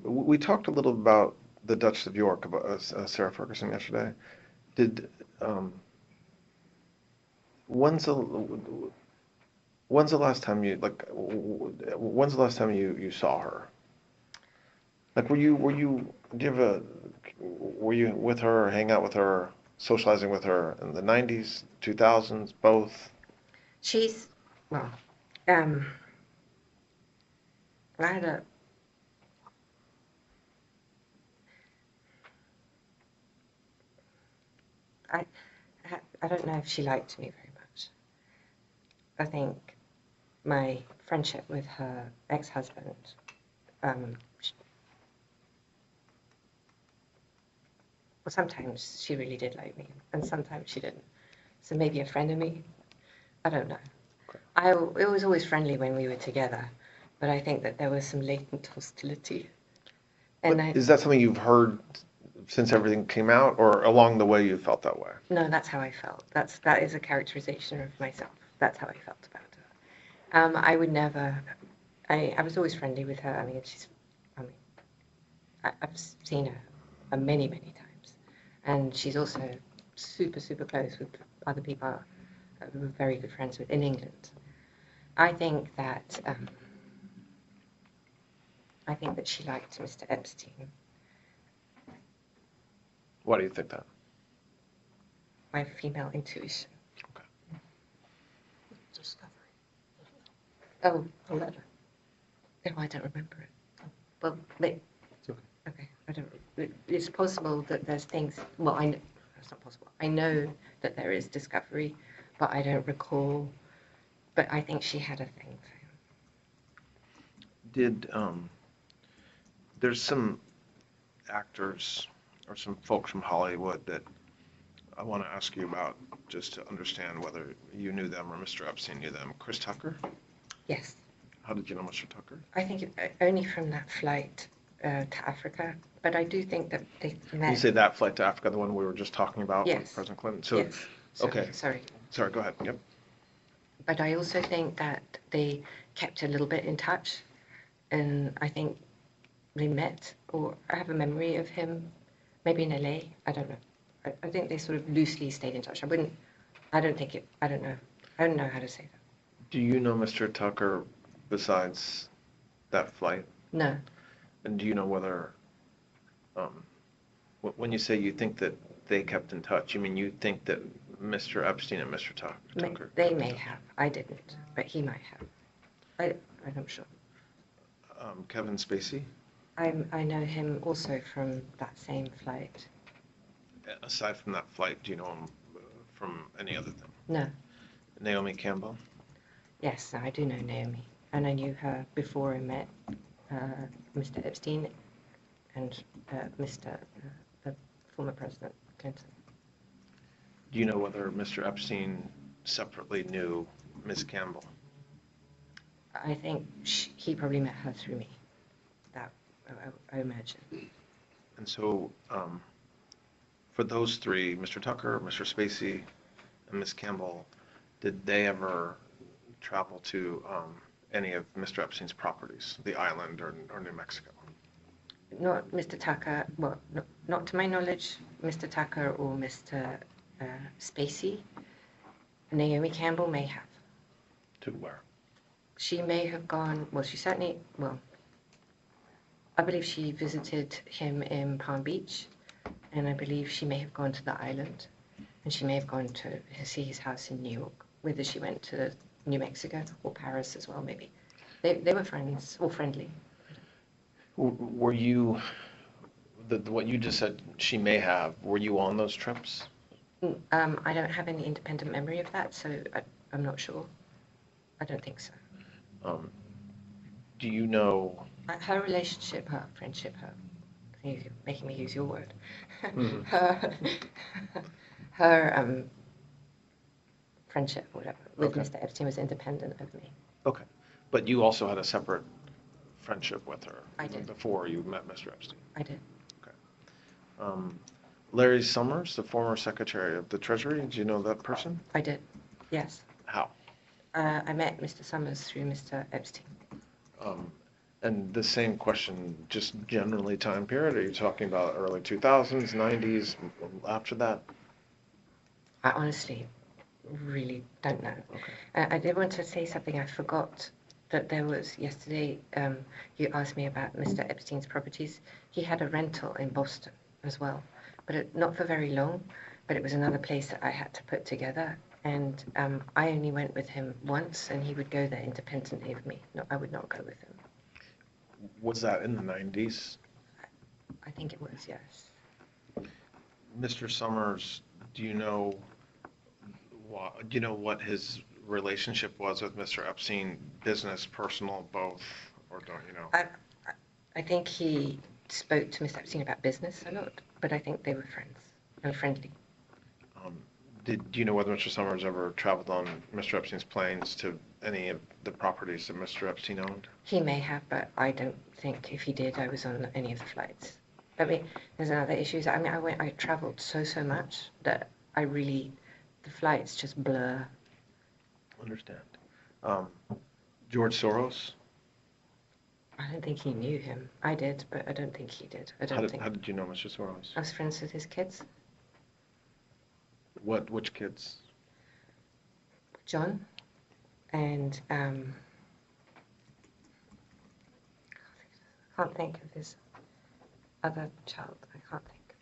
We talked a little about the Duchess of York, about Sarah Ferguson yesterday. When's the last time you saw her? Like, were you with her, or hang out with her, socializing with her in the 90s, 2000s, both? She's, well, I had I don't know if she liked me very much. I think my friendship with her ex-husband, well, sometimes she really did like me, and sometimes she didn't. So maybe a friend of me, I don't know. Okay. It was always friendly when we were together, but I think that there was some latent hostility. And is that something you've heard since everything came out, or along the way you felt that way? No, that's how I felt. That is a characterization of myself. That's how I felt about her. I would never. I was always friendly with her. I've seen her many times, and she's also super close with other people who we're very good friends with in England. I think that she liked Mr. Epstein. Why do you think that? My female intuition. Okay. Discovery. Oh, a letter. No, I don't remember it. Well, it's okay. Okay, I don't. It's possible that there's things. Well, I know it's not possible. I know that there is discovery, but I don't recall. But I think she had a thing for him. There's some actors or some folks from Hollywood that I want to ask you about, just to understand whether you knew them or Mr. Epstein knew them. Chris Tucker? Yes. How did you know Mr. Tucker? I think only from that flight to Africa, but I do think that they met. You say that flight to Africa, the one we were just talking about Yes. with President Clinton? So, yes. okay. Sorry. Sorry, go ahead. Yep. But I also think that they kept a little bit in touch, and I think they met, or I have a memory of him, maybe in LA. I don't know. I think they sort of loosely stayed in touch. I don't know. I don't know how to say that. Do you know Mr. Tucker besides that flight? No, And do you know whether, when you say you think that they kept in touch, you mean you think that Mr. Epstein and Mr. Tucker? they kept in may touch? have. I didn't, but he might have. I'm not sure. Kevin Spacey? I know him also from that same flight. Aside from that flight, do you know him from any other thing? No. Naomi Campbell? Yes, I do know Naomi, and I knew her before I met Mr. Epstein and the former President Clinton. Do you know whether Mr. Epstein separately knew Ms. Campbell? I think he probably met her through me. That I imagine. And so, for those three, Mr. Tucker, Mr. Spacey, and Ms. Campbell, did they ever travel to any of Mr. Epstein's properties, the island or New Mexico? Not Mr. Tucker. Well, not to my knowledge, Mr. Tucker or Mr. Spacey. Naomi Campbell may have. To where? She may have gone. Well, she certainly. Well, I believe she visited him in Palm Beach, and I believe she may have gone to the island, and she may have gone to see his house in New York. Whether she went to New Mexico or Paris as well, maybe. They were friends or friendly. Were you, what you just said, she may have, were you on those trips? I don't have any independent memory of that, so I'm not sure. I don't think so. Do you know? Her relationship, her friendship, you're making me use your word. Mhm. her friendship, whatever, with Okay. Mr. Epstein was independent of me. Okay. But you also had a separate friendship with her? I did. Before you met Mr. Epstein? I did. Larry Summers, the former Secretary of the Treasury, do you know that person? I did. Yes. How? I met Mr. Summers through Mr. Epstein. And the same question, just generally time period, are you talking about early 2000s, 90s, after that? I honestly really don't know. Okay. I did want to say something. I forgot that there was yesterday. You asked me about Mr. Epstein's properties. He had a rental in Boston as well, but not for very long. But it was another place that I had to put together, and I only went with him once, and he would go there independently of me. No, I would not go with him. Was that in the 90s? I think it was, yes. Mr. Summers, do you know what his relationship was with Mr. Epstein, business, personal, both, or don't you know? I think he spoke to Mr. Epstein about business a lot, but I think they were friends and friendly. Do you know whether Mr. Summers ever traveled on Mr. Epstein's planes to any of the properties that Mr. Epstein owned? He may have, but I don't think if he did, I was on any of the flights. I mean, there's another issue. I mean, I traveled so much that the flights just blur. Understand. George Soros? I don't think he knew him. I did, but I don't think he did. How did you know Mr. Soros? I was friends with his kids. Which kids? John and I can't think of his other child. I can't think.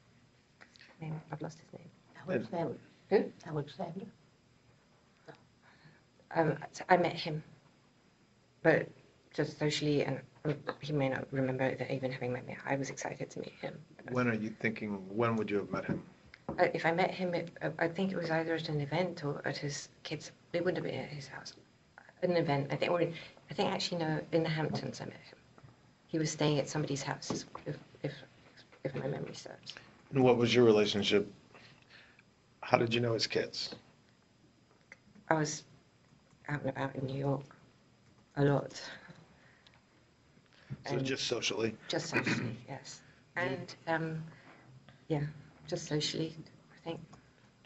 Name. I've lost his name. Alexander. Who? Alexander. So I met him, but just socially, and he may not remember that even having met me. I was excited to meet him. When would you have met him? If I met him, I think it was either at an event or at his kids. It wouldn't have been at his house. At an event, I think actually no, in the Hamptons I met him. He was staying at somebody's house, if my memory serves. And what was your relationship? How did you know his kids? I was out and about in New York a lot. So And just socially? just socially, yes. And yeah, just socially, I think.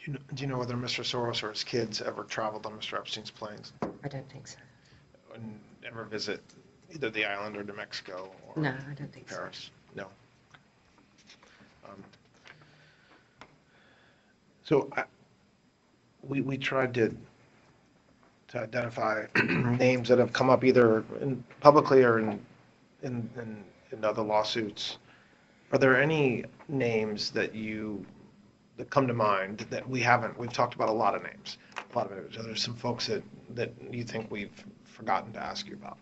Do you know whether Mr. Soros or his kids ever traveled on Mr. Epstein's planes? I don't think so. And ever visit either the island or New Mexico or No, I don't think so. Paris? No. Um, So we tried to identify names that have come up either publicly or in other lawsuits. Are there any names that come to mind that we've talked about a lot of names, There's some folks that you think we've forgotten to ask you about?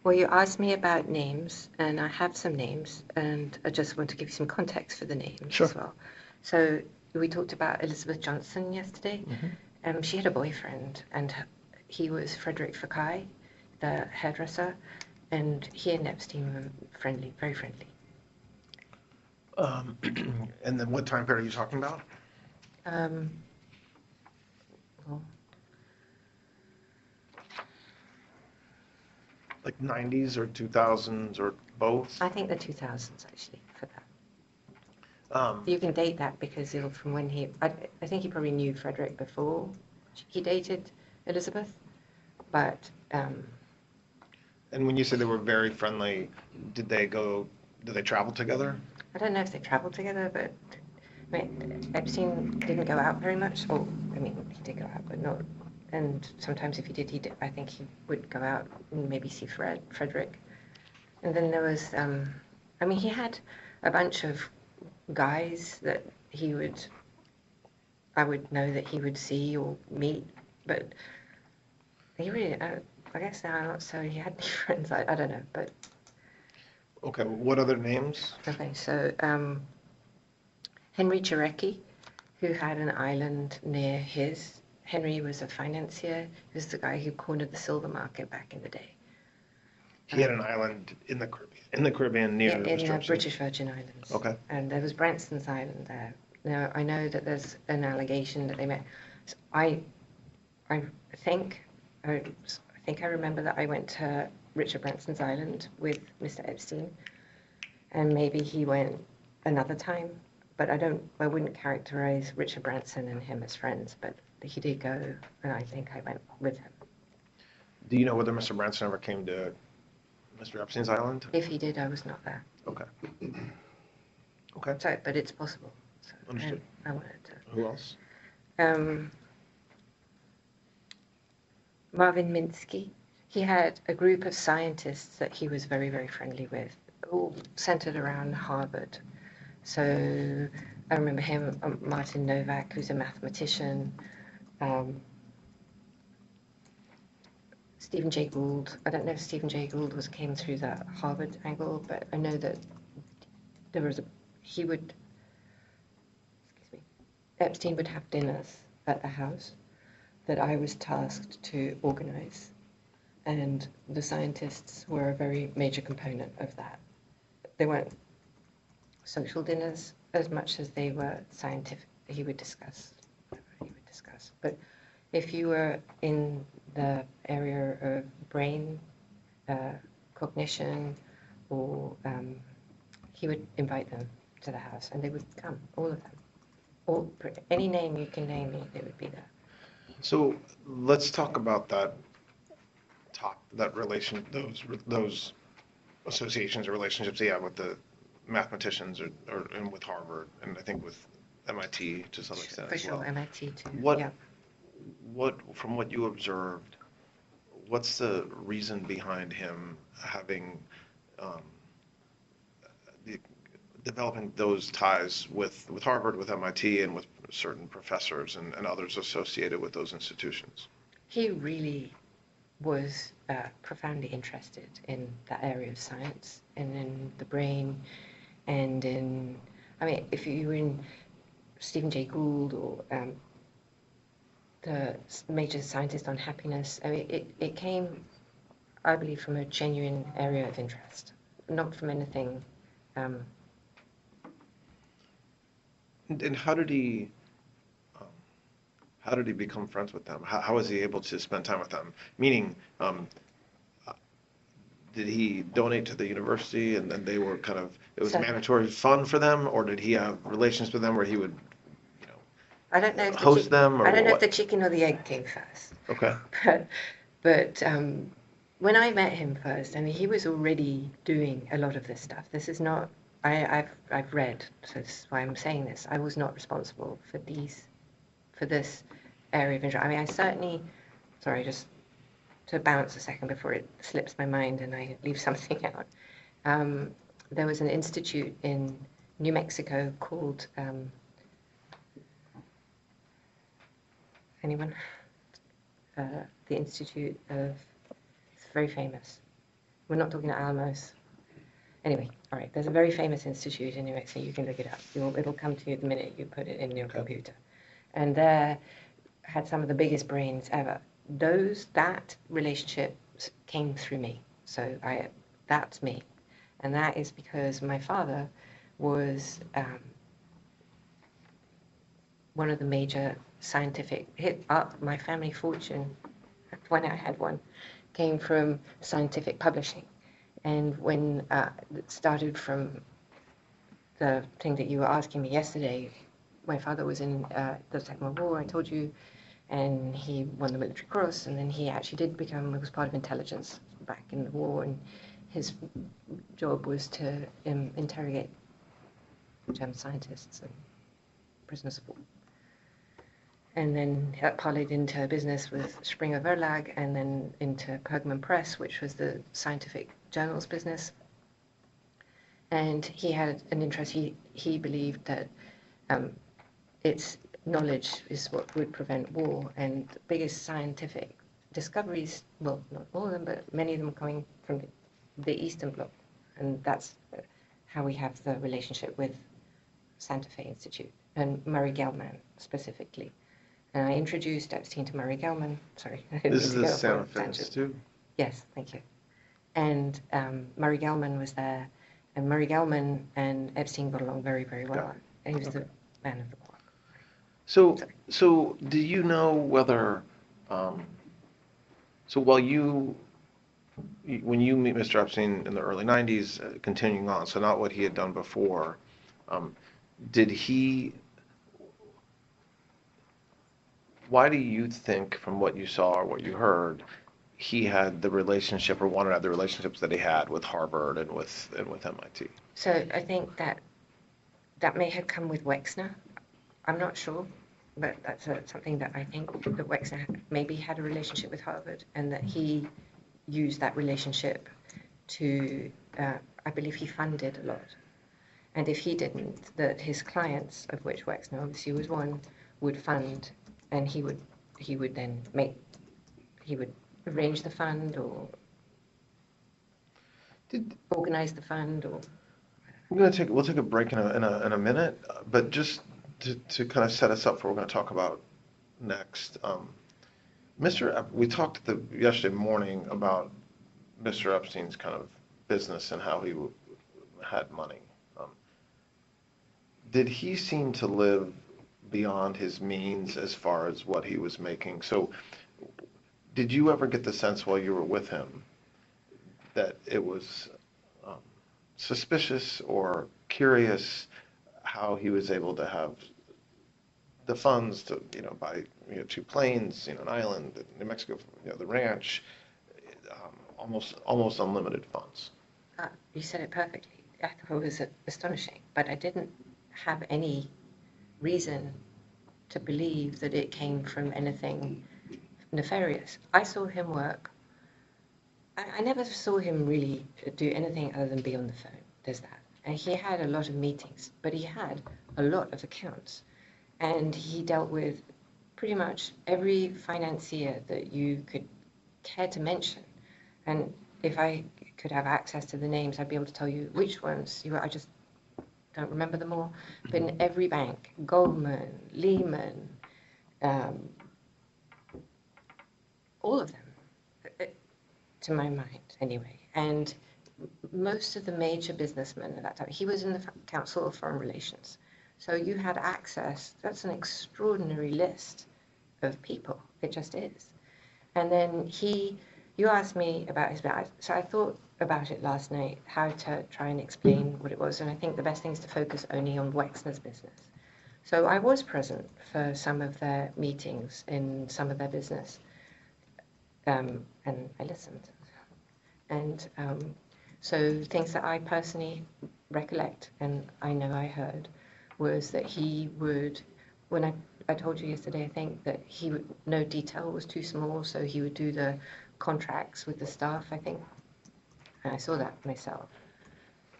Well, you asked me about names, and I have some names, and I just want to give you some context for the names Sure. as well. So we talked about Elizabeth Johnson yesterday. She had a boyfriend, and he was Frederick Fekkai, the hairdresser, and he and Epstein were friendly, very friendly. And then what time period are you talking about? Well, Like 90s or 2000s or both? I think the 2000s actually for that. Um, You can date that because from when I think he probably knew Frederick before he dated Elizabeth, but And when you say they were very friendly, did they travel together? I don't know if they traveled together, but I mean, Epstein didn't go out very much. Or, I mean, he did go out, but not. And sometimes if he did, I think he would go out and maybe see Frederick. And then there was, I mean, he had a bunch of guys that I would know that he would see or meet, but he really, I guess now I'm not so he had any friends. I don't know, but. Okay, what other names? Okay, so Henry Jarecki, who had an island near his. Henry was a financier. He was the guy who cornered the silver market back in the day. He had an island in the Caribbean near In the Epstein. British Virgin Islands. Okay. And there was Branston's Island there. Now, I know that there's an allegation that they met. So I think I remember that I went to Richard Branson's Island with Mr. Epstein, and maybe he went another time, but I wouldn't characterize Richard Branson and him as friends, but he did go, and I think I went with him. Do you know whether Mr. Branson ever came to Mr. Epstein's island? If he did, I was not there. Okay. Okay. So, but it's possible. So, Understood. I wanted to. Who else? Marvin Minsky. He had a group of scientists that he was very, very friendly with, all centered around Harvard. So I remember him, Martin Novak, who's a mathematician, Stephen Jay Gould. I don't know if Stephen Jay Gould came through the Harvard angle, but I know that Epstein would have dinners at the house that I was tasked to organize. And the scientists were a very major component of that. They weren't social dinners as much as they were scientific. He would discuss. But if you were in the area of brain cognition, or he would invite them to the house, and they would come, all of them. Any name you can name me, they would be there. So let's talk about that relation, those associations or relationships he had with the mathematicians and with Harvard, and I think with MIT to some extent For as sure, well. MIT too. What, Yeah. from what you observed, what's the reason behind him having developing those ties with Harvard, with MIT, and with certain professors and others associated with those institutions? He really was profoundly interested in that area of science and in the brain, and if you were in Stephen Jay Gould or the major scientist on happiness, it came, I believe, from a genuine area of interest, not from anything. And how did he become friends with them? How was he able to spend time with them? Meaning, did he donate to the university and then they were it was mandatory fun for them, or did he have relations with them where he would, I don't know if host them, or I don't know if what? the chicken or the egg came first. Okay. But when I met him first, I mean, he was already doing a lot of this stuff. This is not, I've read, so this is why I'm saying this. I was not responsible for this area of interest. I mean, I certainly, sorry, just to bounce a second before it slips my mind and I leave something out. There was an institute in New Mexico called, anyone? The Institute of, it's very famous. We're not talking about Alamos. Anyway, all right, there's a very famous institute in New Mexico. You can look it up. It'll come to you the minute you put it in your computer. And there had some of the biggest brains ever. That relationship came through me. So that's me. And that is because my father was one of the major scientific, my family fortune, when I had one, came from scientific publishing. And when it started from the thing that you were asking me yesterday, my father was in the Second World War, I told you, and he won the Military Cross, and then he actually did was part of intelligence back in the war, and his job was to interrogate German scientists and prisoners of war. And then that parlayed into business with Springer Verlag, and then into Pergamon Press, which was the scientific journals business. And he had an interest, he believed that its knowledge is what would prevent war, and the biggest scientific discoveries, well, not all of them, but many of them coming from the Eastern Bloc. And that's how we have the relationship with Santa Fe Institute, and Murray Gell-Mann specifically. And I introduced Epstein to Murray Gell-Mann. Sorry. This is the Santa Fe Institute? Yes, thank you. And Murray Gell-Mann was there, and Murray Gell-Mann and Epstein got along very, very well. And he was the man of the block. So do you know whether, so when you meet Mr. Epstein in the early 90s, continuing on, so not what he had done before, why do you think, from what you saw or what you heard, he had the relationship or wanted to have the relationships that he had with Harvard and with MIT? So I think that may have come with Wexner. I'm not sure, but that's something that I think that Wexner maybe had a relationship with Harvard, and that he used that relationship to, I believe he funded a lot. And if he didn't, that his clients, of which Wexner obviously was one, would fund, and he would then arrange the fund or organize the fund, or. We'll take a break in a minute, but just to kind of set us up for what we're going to talk about next. We talked yesterday morning about Mr. Epstein's kind of business and how he had money. Did he seem to live beyond his means as far as what he was making? So did you ever get the sense while you were with him that it was suspicious or curious how he was able to have the funds to, buy, 2 planes, an island, New Mexico, the ranch, almost unlimited funds? You said it perfectly. I thought it was astonishing, but I didn't have any reason to believe that it came from anything nefarious. I saw him work. I never saw him really do anything other than be on the phone. There's that. And he had a lot of meetings, but he had a lot of accounts. And he dealt with pretty much every financier that you could care to mention. And if I could have access to the names, I'd be able to tell you which ones I just don't remember them all. But in every bank, Goldman, Lehman, all of them, to my mind anyway. And most of the major businessmen at that time, he was in the Council of Foreign Relations. So you had access, that's an extraordinary list of people, it just is. And then you asked me about his business, so I thought about it last night, how to try and explain what it was, and I think the best thing is to focus only on Wexner's business. So I was present for some of their meetings in some of their business, and I listened. And so things that I personally recollect and I know I heard was that he would, when I told you yesterday, I think, that he would, no detail was too small, so he would do the contracts with the staff, I think. And I saw that myself.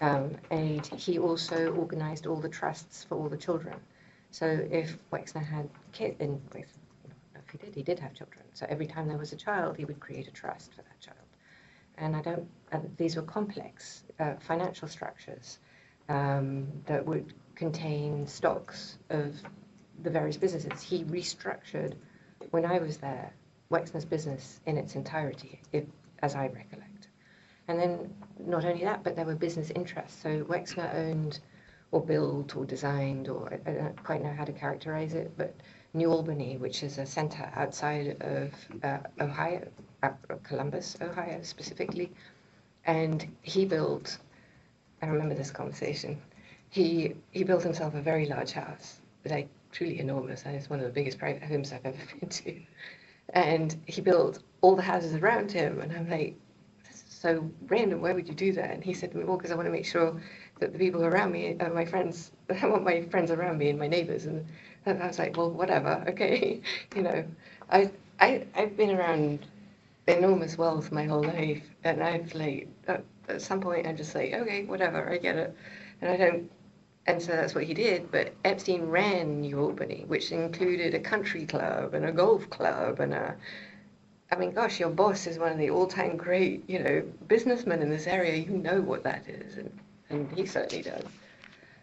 And he also organized all the trusts for all the children. So if Wexner had kids, and if he did have children. So every time there was a child, he would create a trust for that child. And these were complex financial structures that would contain stocks of the various businesses. He restructured, when I was there, Wexner's business in its entirety, as I recollect. And then not only that, but there were business interests. So Wexner owned or built or designed, or I don't quite know how to characterize it, but New Albany, which is a center outside of Ohio, Columbus, Ohio specifically. And he built, I remember this conversation, he built himself a very large house, like truly enormous, and it's one of the biggest private homes I've ever been to. And he built all the houses around him, and I'm like, so random, why would you do that? And he said to me, well, because I want to make sure that the people around me are my friends. I want my friends around me and my neighbors. And I was like, well, whatever, okay. I've been around enormous wealth my whole life, and I've like, at some point I'm just like, okay, whatever, I get it. And so that's what he did. But Epstein ran New Albany, which included a country club and a golf club and I mean, gosh, your boss is one of the all-time great, businessmen in this area. You know what that is, and he certainly does.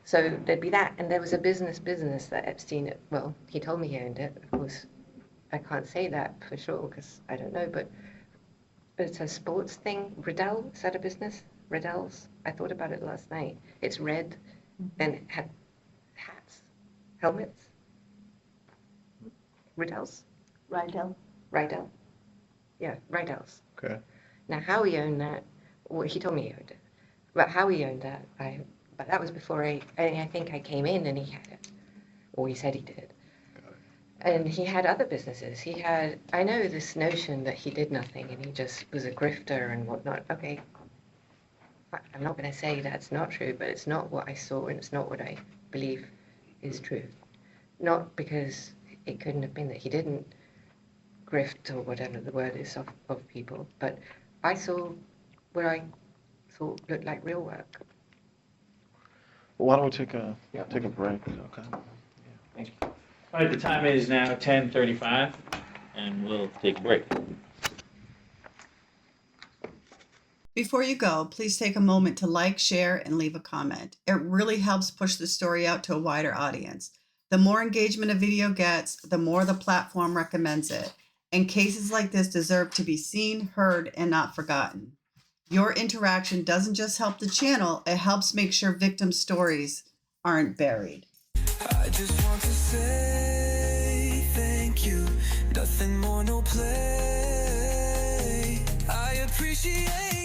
So there'd be that, and there was a business that Epstein, well, he told me he owned it. Of course, I can't say that for sure because I don't know, but it's a sports thing. Riddell, is that a business? Riddell's? I thought about it last night. It's red and it had hats, helmets. Riddell's? Rydell. Riddell. Yeah, Riddell's. Okay. Now, how he owned that, well, he told me he owned it. But how he owned that, but that was before I think I came in and he had it. Or he said he did. And he had other businesses. I know this notion that he did nothing and he just was a grifter and whatnot. Okay, I'm not going to say that's not true, but it's not what I saw and it's not what I believe is true. Not because it couldn't have been that he didn't grift or whatever the word is of people, but I saw what I thought looked like real work. Well, why don't we take a break? Okay. Thank you. All right, the time is now 10:35, and we'll take a break. Before you go, please take a moment to like, share, and leave a comment. It really helps push the story out to a wider audience. The more engagement a video gets, the more the platform recommends it. And cases like this deserve to be seen, heard, and not forgotten. Your interaction doesn't just help the channel, it helps make sure victim stories aren't buried. I just want to say thank you. Nothing more, no play. I appreciate